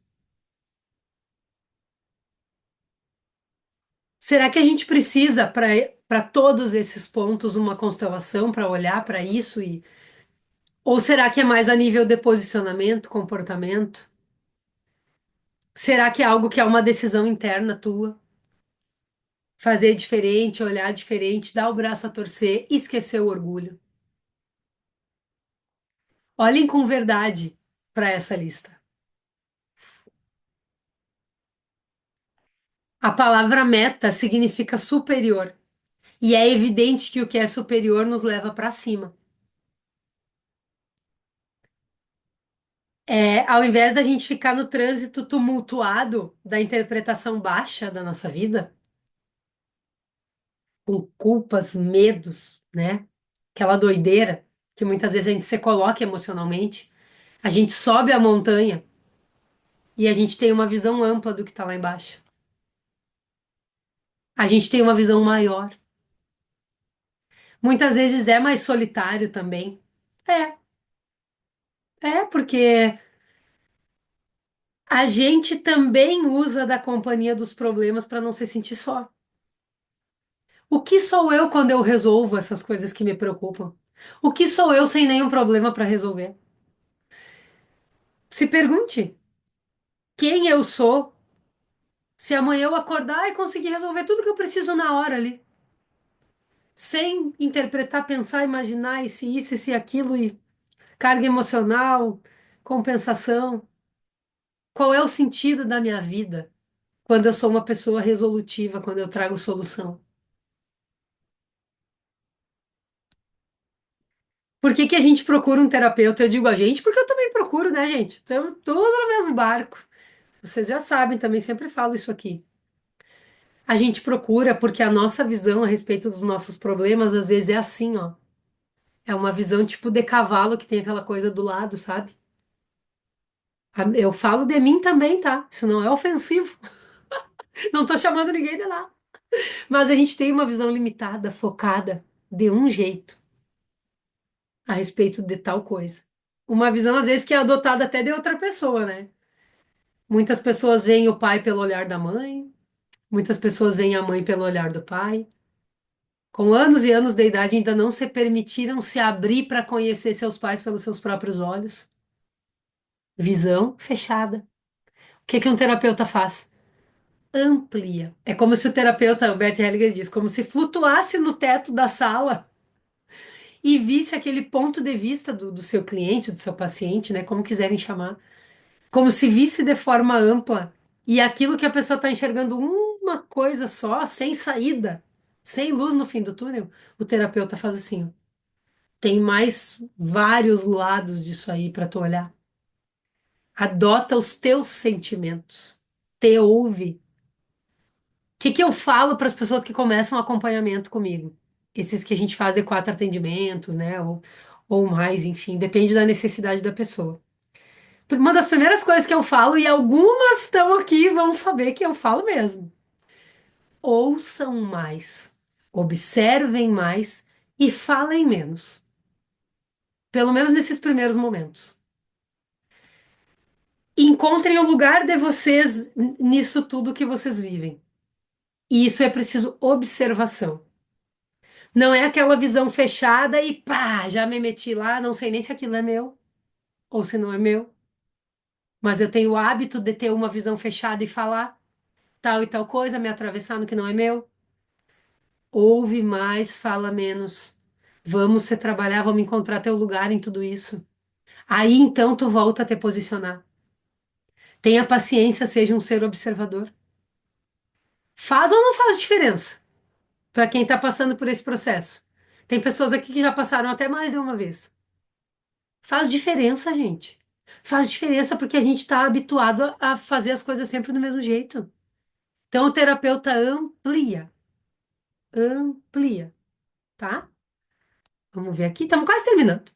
Será que a gente precisa para todos esses pontos uma constelação para olhar para isso e ou será que é mais a nível de posicionamento, comportamento? Será que é algo que é uma decisão interna tua? Fazer diferente, olhar diferente, dar o braço a torcer, esquecer o orgulho. Olhem com verdade para essa lista. A palavra meta significa superior. E é evidente que o que é superior nos leva para cima. Ao invés da gente ficar no trânsito tumultuado da interpretação baixa da nossa vida, com culpas, medos, né? Aquela doideira que muitas vezes a gente se coloca emocionalmente, a gente sobe a montanha e a gente tem uma visão ampla do que está lá embaixo. A gente tem uma visão maior. Muitas vezes é mais solitário também. É, porque a gente também usa da companhia dos problemas para não se sentir só. O que sou eu quando eu resolvo essas coisas que me preocupam? O que sou eu sem nenhum problema para resolver? Se pergunte quem eu sou se amanhã eu acordar e conseguir resolver tudo que eu preciso na hora ali, sem interpretar, pensar, imaginar e se isso e se aquilo e carga emocional, compensação. Qual é o sentido da minha vida quando eu sou uma pessoa resolutiva, quando eu trago solução? Por que que a gente procura um terapeuta? Eu digo a gente porque eu também procuro, né, gente? Estamos todos no mesmo barco. Vocês já sabem, também sempre falo isso aqui. A gente procura porque a nossa visão a respeito dos nossos problemas às vezes é assim, ó. É uma visão tipo de cavalo que tem aquela coisa do lado, sabe? Eu falo de mim também, tá? Isso não é ofensivo. Não tô chamando ninguém de lá. Mas a gente tem uma visão limitada, focada de um jeito a respeito de tal coisa. Uma visão, às vezes, que é adotada até de outra pessoa, né? Muitas pessoas veem o pai pelo olhar da mãe, muitas pessoas veem a mãe pelo olhar do pai. Com anos e anos de idade, ainda não se permitiram se abrir para conhecer seus pais pelos seus próprios olhos. Visão fechada. O que que um terapeuta faz? Amplia. É como se o terapeuta, o Bert Hellinger diz, como se flutuasse no teto da sala e visse aquele ponto de vista do seu cliente, do seu paciente, né? Como quiserem chamar. Como se visse de forma ampla e aquilo que a pessoa está enxergando uma coisa só, sem saída, sem luz no fim do túnel, o terapeuta faz assim, ó. Tem mais vários lados disso aí para tu olhar. Adota os teus sentimentos. Te ouve. O que que eu falo para as pessoas que começam o acompanhamento comigo? Esses que a gente faz de 4 atendimentos, né? Ou mais, enfim, depende da necessidade da pessoa. Uma das primeiras coisas que eu falo, e algumas estão aqui, vão saber que eu falo mesmo. Ouçam mais, observem mais e falem menos. Pelo menos nesses primeiros momentos. Encontrem o lugar de vocês nisso tudo que vocês vivem. E isso é preciso observação. Não é aquela visão fechada e pá, já me meti lá, não sei nem se aquilo é meu ou se não é meu, mas eu tenho o hábito de ter uma visão fechada e falar tal e tal coisa, me atravessar no que não é meu. Ouve mais, fala menos. Vamos se trabalhar, vamos encontrar teu lugar em tudo isso. Aí então tu volta a te posicionar. Tenha paciência, seja um ser observador. Faz ou não faz diferença para quem está passando por esse processo? Tem pessoas aqui que já passaram até mais de uma vez. Faz diferença, gente. Faz diferença porque a gente está habituado a fazer as coisas sempre do mesmo jeito. Então o terapeuta amplia, amplia, tá? Vamos ver aqui, estamos quase terminando.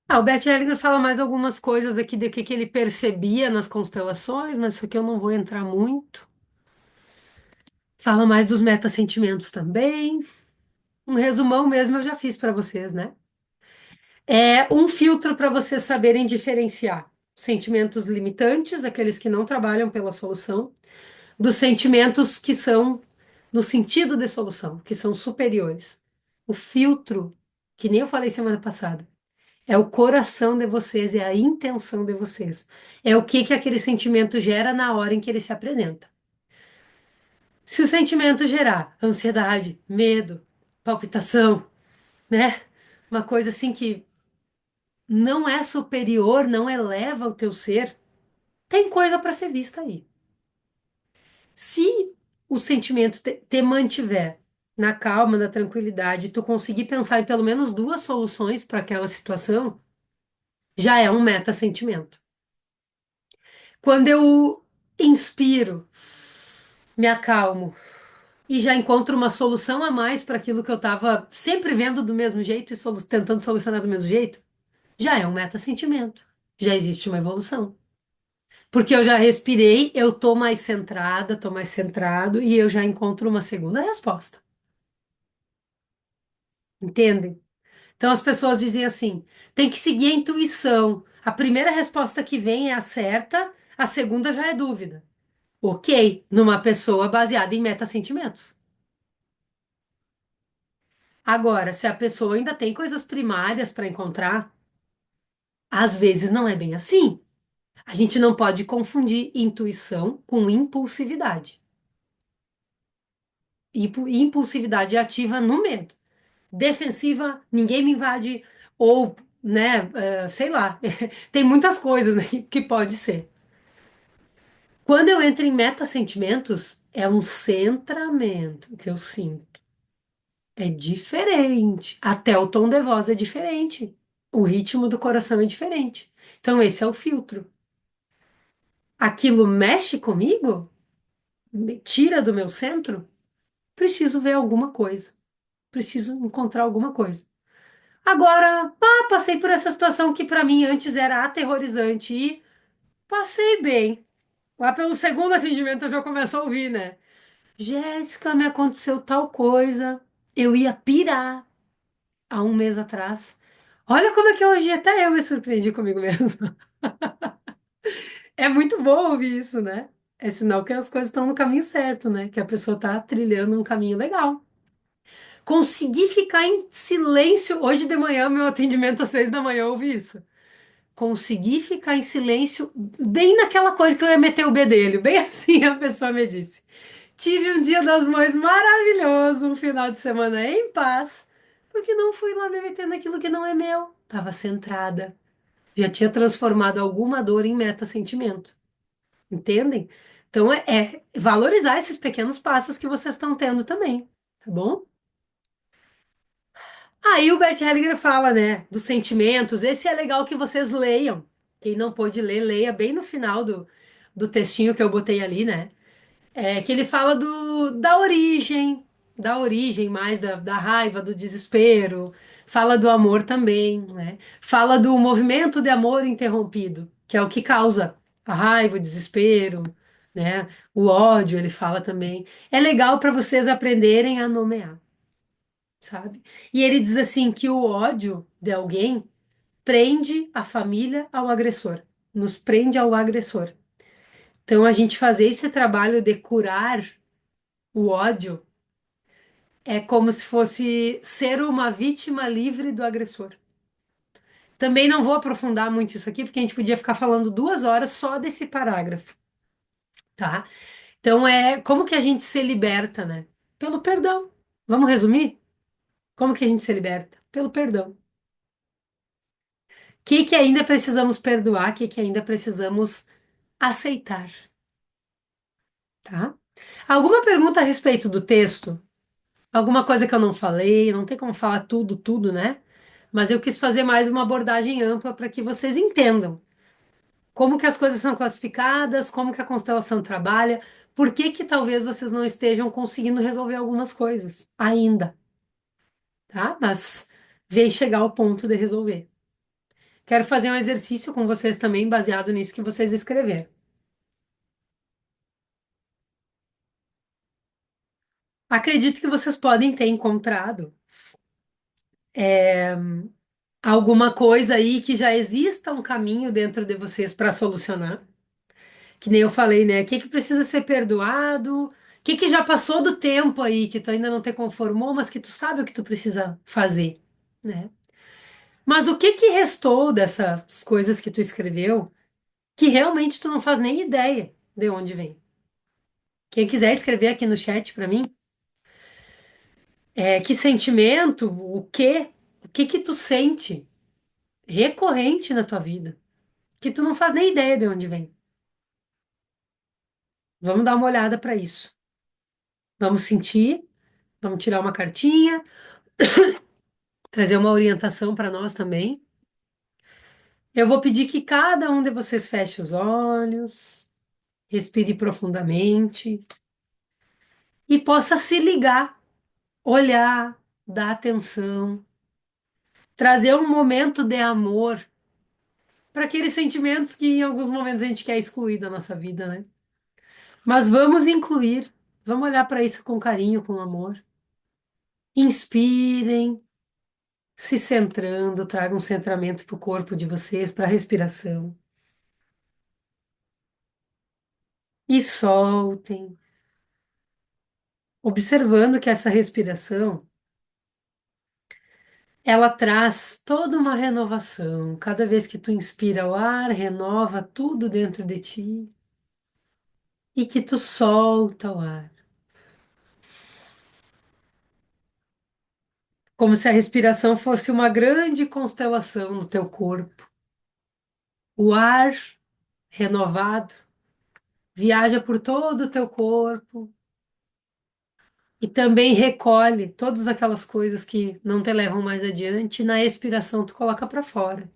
O Bert Hellinger fala mais algumas coisas aqui do que ele percebia nas constelações, mas isso aqui eu não vou entrar muito. Fala mais dos metasentimentos também. Um resumão mesmo eu já fiz para vocês, né? É um filtro para vocês saberem diferenciar sentimentos limitantes, aqueles que não trabalham pela solução, dos sentimentos que são no sentido de solução, que são superiores. O filtro, que nem eu falei semana passada, é o coração de vocês, é a intenção de vocês. É o que que aquele sentimento gera na hora em que ele se apresenta. Se o sentimento gerar ansiedade, medo, palpitação, né? Uma coisa assim que não é superior, não eleva o teu ser, tem coisa para ser vista aí. Se o sentimento te mantiver na calma, na tranquilidade, tu conseguir pensar em pelo menos duas soluções para aquela situação, já é um meta-sentimento. Quando eu inspiro, me acalmo e já encontro uma solução a mais para aquilo que eu estava sempre vendo do mesmo jeito e tentando solucionar do mesmo jeito, já é um meta-sentimento. Já existe uma evolução. Porque eu já respirei, eu tô mais centrada, tô mais centrado e eu já encontro uma segunda resposta. Entendem? Então as pessoas dizem assim: tem que seguir a intuição. A primeira resposta que vem é a certa, a segunda já é dúvida. Ok, numa pessoa baseada em metasentimentos. Agora, se a pessoa ainda tem coisas primárias para encontrar, às vezes não é bem assim. A gente não pode confundir intuição com impulsividade. Impulsividade ativa no medo. Defensiva, ninguém me invade, ou, né, sei lá, tem muitas coisas, né, que pode ser. Quando eu entro em metasentimentos, é um centramento que eu sinto. É diferente. Até o tom de voz é diferente. O ritmo do coração é diferente. Então, esse é o filtro. Aquilo mexe comigo? Me tira do meu centro? Preciso ver alguma coisa. Preciso encontrar alguma coisa. Agora, passei por essa situação que para mim antes era aterrorizante e passei bem. Lá pelo segundo atendimento eu já começo a ouvir, né? Jéssica, me aconteceu tal coisa. Eu ia pirar há um mês atrás. Olha como é que hoje até eu me surpreendi comigo mesma. É muito bom ouvir isso, né? É sinal que as coisas estão no caminho certo, né? Que a pessoa tá trilhando um caminho legal. Consegui ficar em silêncio. Hoje de manhã, meu atendimento às 6 da manhã, eu ouvi isso. Consegui ficar em silêncio, bem naquela coisa que eu ia meter o bedelho. Bem assim a pessoa me disse. Tive um dia das mães maravilhoso, um final de semana em paz, porque não fui lá me meter naquilo que não é meu. Tava centrada. Já tinha transformado alguma dor em meta-sentimento. Entendem? Então é valorizar esses pequenos passos que vocês estão tendo também, tá bom? Aí o Bert Hellinger fala, né, dos sentimentos. Esse é legal que vocês leiam. Quem não pôde ler, leia bem no final do textinho que eu botei ali, né? É que ele fala da origem mais da raiva, do desespero. Fala do amor também, né? Fala do movimento de amor interrompido, que é o que causa a raiva, o desespero, né? O ódio, ele fala também. É legal para vocês aprenderem a nomear, sabe? E ele diz assim que o ódio de alguém prende a família ao agressor, nos prende ao agressor. Então, a gente fazer esse trabalho de curar o ódio é como se fosse ser uma vítima livre do agressor. Também não vou aprofundar muito isso aqui, porque a gente podia ficar falando 2 horas só desse parágrafo, tá? Então, como que a gente se liberta, né? Pelo perdão. Vamos resumir? Como que a gente se liberta? Pelo perdão. O que ainda precisamos perdoar? O que ainda precisamos aceitar, tá? Alguma pergunta a respeito do texto? Alguma coisa que eu não falei? Não tem como falar tudo, tudo, né? Mas eu quis fazer mais uma abordagem ampla para que vocês entendam como que as coisas são classificadas, como que a constelação trabalha, por que que talvez vocês não estejam conseguindo resolver algumas coisas ainda, tá? Mas vem chegar ao ponto de resolver. Quero fazer um exercício com vocês também, baseado nisso que vocês escreveram. Acredito que vocês podem ter encontrado alguma coisa aí que já exista um caminho dentro de vocês para solucionar. Que nem eu falei, né? O que que precisa ser perdoado? O que que já passou do tempo aí que tu ainda não te conformou, mas que tu sabe o que tu precisa fazer, né? Mas o que que restou dessas coisas que tu escreveu que realmente tu não faz nem ideia de onde vem? Quem quiser escrever aqui no chat para mim, que sentimento, o que que tu sente recorrente na tua vida, que tu não faz nem ideia de onde vem. Vamos dar uma olhada para isso. Vamos sentir, vamos tirar uma cartinha, trazer uma orientação para nós também. Eu vou pedir que cada um de vocês feche os olhos, respire profundamente e possa se ligar, olhar, dar atenção, trazer um momento de amor para aqueles sentimentos que em alguns momentos a gente quer excluir da nossa vida, né? Mas vamos incluir, vamos olhar para isso com carinho, com amor. Inspirem, se centrando, tragam um centramento para o corpo de vocês, para a respiração. E soltem, observando que essa respiração, ela traz toda uma renovação. Cada vez que tu inspira o ar, renova tudo dentro de ti. E que tu solta o ar. Como se a respiração fosse uma grande constelação no teu corpo. O ar renovado viaja por todo o teu corpo e também recolhe todas aquelas coisas que não te levam mais adiante. E na expiração, tu coloca para fora.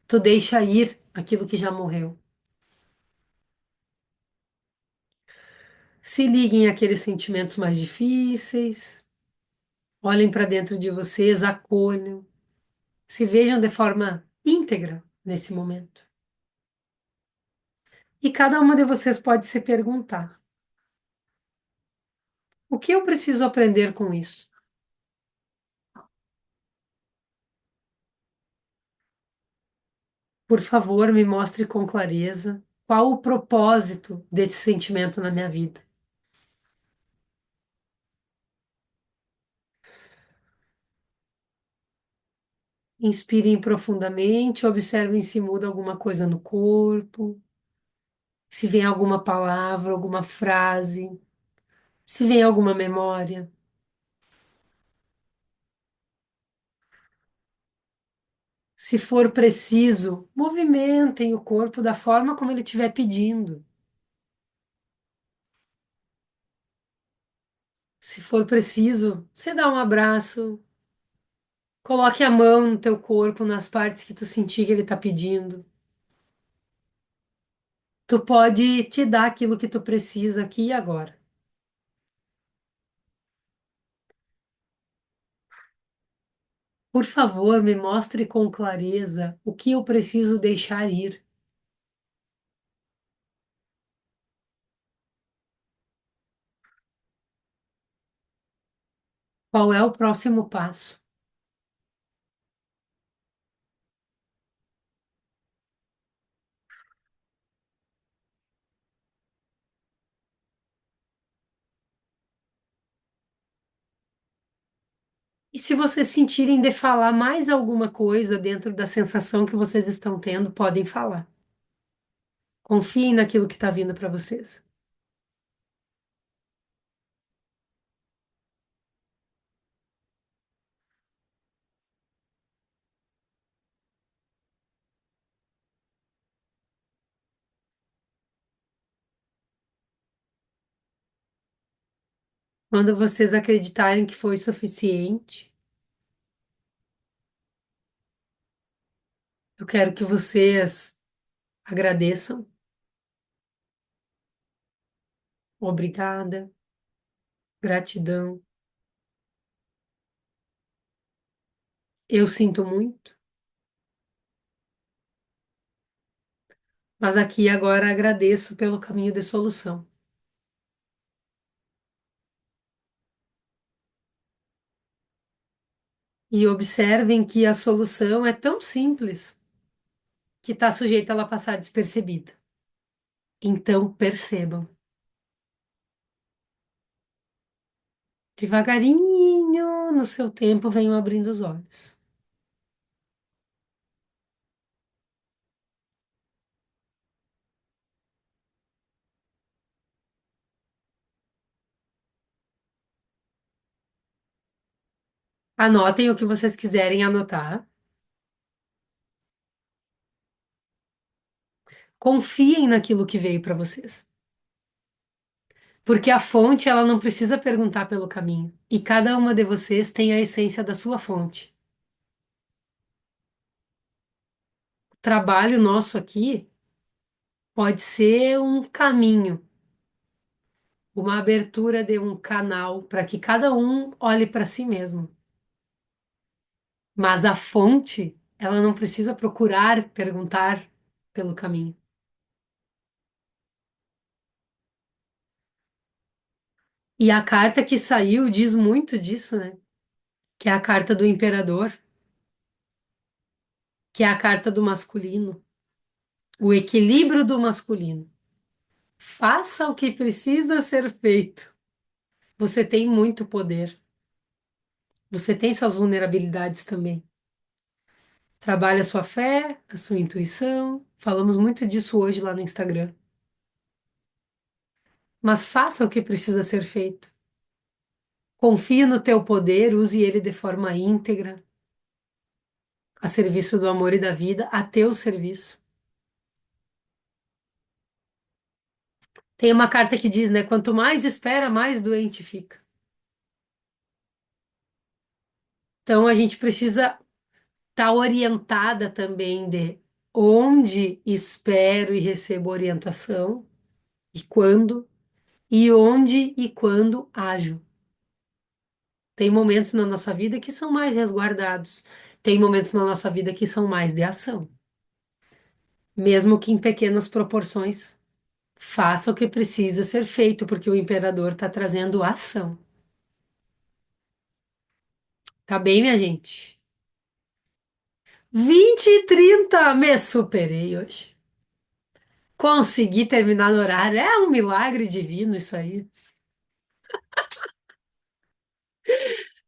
Tu deixa ir aquilo que já morreu. Se liguem àqueles sentimentos mais difíceis, olhem para dentro de vocês, acolham, se vejam de forma íntegra nesse momento. E cada uma de vocês pode se perguntar: o que eu preciso aprender com isso? Por favor, me mostre com clareza qual o propósito desse sentimento na minha vida. Inspirem profundamente, observem se muda alguma coisa no corpo, se vem alguma palavra, alguma frase, se vem alguma memória. Se for preciso, movimentem o corpo da forma como ele estiver pedindo. Se for preciso, você dá um abraço, coloque a mão no teu corpo, nas partes que tu sentir que ele está pedindo. Tu pode te dar aquilo que tu precisa aqui e agora. Por favor, me mostre com clareza o que eu preciso deixar ir. Qual é o próximo passo? E se vocês sentirem de falar mais alguma coisa dentro da sensação que vocês estão tendo, podem falar. Confiem naquilo que está vindo para vocês. Quando vocês acreditarem que foi suficiente, eu quero que vocês agradeçam. Obrigada, gratidão. Eu sinto muito, mas aqui e agora agradeço pelo caminho de solução. E observem que a solução é tão simples que está sujeita a ela passar despercebida. Então, percebam. Devagarinho, no seu tempo, venham abrindo os olhos. Anotem o que vocês quiserem anotar. Confiem naquilo que veio para vocês. Porque a fonte, ela não precisa perguntar pelo caminho. E cada uma de vocês tem a essência da sua fonte. O trabalho nosso aqui pode ser um caminho, uma abertura de um canal para que cada um olhe para si mesmo. Mas a fonte, ela não precisa procurar perguntar pelo caminho. E a carta que saiu diz muito disso, né? Que é a carta do imperador, que é a carta do masculino, o equilíbrio do masculino. Faça o que precisa ser feito. Você tem muito poder. Você tem suas vulnerabilidades também. Trabalhe a sua fé, a sua intuição. Falamos muito disso hoje lá no Instagram. Mas faça o que precisa ser feito. Confie no teu poder, use ele de forma íntegra, a serviço do amor e da vida, a teu serviço. Tem uma carta que diz, né? Quanto mais espera, mais doente fica. Então a gente precisa estar orientada também de onde espero e recebo orientação e onde e quando ajo. Tem momentos na nossa vida que são mais resguardados, tem momentos na nossa vida que são mais de ação, mesmo que em pequenas proporções. Faça o que precisa ser feito, porque o imperador está trazendo ação. Tá bem, minha gente? 20h30, me superei hoje. Consegui terminar no horário. É um milagre divino isso aí.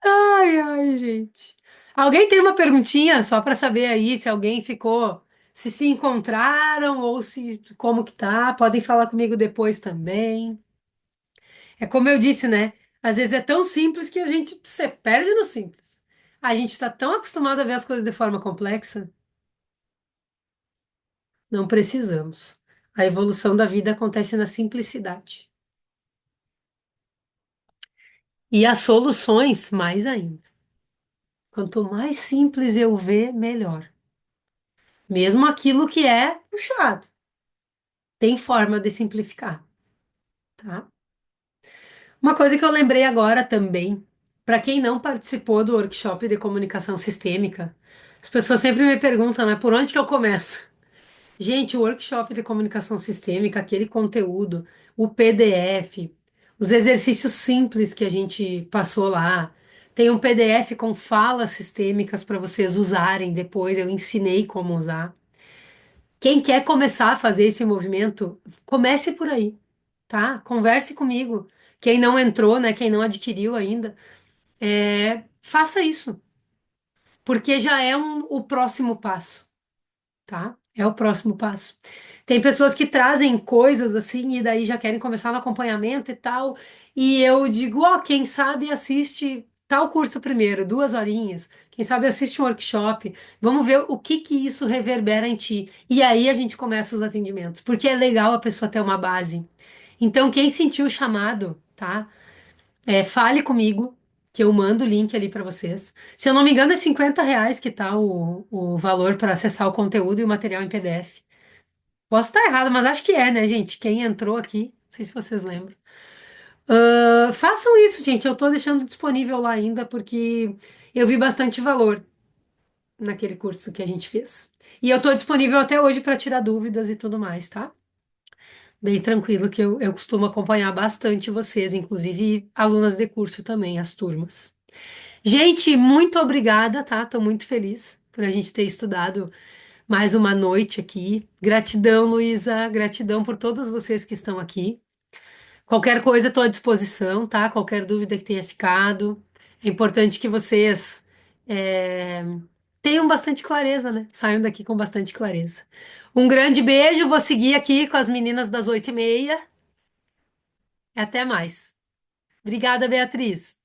Ai, ai, gente. Alguém tem uma perguntinha só para saber aí se alguém ficou, se encontraram ou se como que tá? Podem falar comigo depois também. É como eu disse, né? Às vezes é tão simples que a gente se perde no simples. A gente está tão acostumado a ver as coisas de forma complexa, não precisamos. A evolução da vida acontece na simplicidade. E as soluções, mais ainda. Quanto mais simples eu ver, melhor. Mesmo aquilo que é puxado, tem forma de simplificar, tá? Uma coisa que eu lembrei agora também, para quem não participou do workshop de comunicação sistêmica, as pessoas sempre me perguntam, né, por onde que eu começo? Gente, o workshop de comunicação sistêmica, aquele conteúdo, o PDF, os exercícios simples que a gente passou lá, tem um PDF com falas sistêmicas para vocês usarem depois, eu ensinei como usar. Quem quer começar a fazer esse movimento, comece por aí, tá? Converse comigo. Quem não entrou, né? Quem não adquiriu ainda, faça isso, porque já é o próximo passo, tá? É o próximo passo. Tem pessoas que trazem coisas assim e daí já querem começar no acompanhamento e tal. E eu digo, ó, quem sabe assiste tal curso primeiro, 2 horinhas. Quem sabe assiste um workshop. Vamos ver o que que isso reverbera em ti. E aí a gente começa os atendimentos, porque é legal a pessoa ter uma base. Então, quem sentiu o chamado, tá? Fale comigo, que eu mando o link ali para vocês. Se eu não me engano, é R$ 50 que tá o valor para acessar o conteúdo e o material em PDF. Posso estar errado, mas acho que é, né, gente? Quem entrou aqui, não sei se vocês lembram. Façam isso, gente. Eu tô deixando disponível lá ainda porque eu vi bastante valor naquele curso que a gente fez. E eu tô disponível até hoje para tirar dúvidas e tudo mais, tá? Bem tranquilo que eu costumo acompanhar bastante vocês, inclusive alunas de curso também, as turmas. Gente, muito obrigada, tá? Tô muito feliz por a gente ter estudado mais uma noite aqui. Gratidão, Luísa. Gratidão por todos vocês que estão aqui. Qualquer coisa, estou à disposição, tá? Qualquer dúvida que tenha ficado. É importante que vocês é, tenham bastante clareza, né? Saiam daqui com bastante clareza. Um grande beijo. Vou seguir aqui com as meninas das 8h30. Até mais. Obrigada, Beatriz.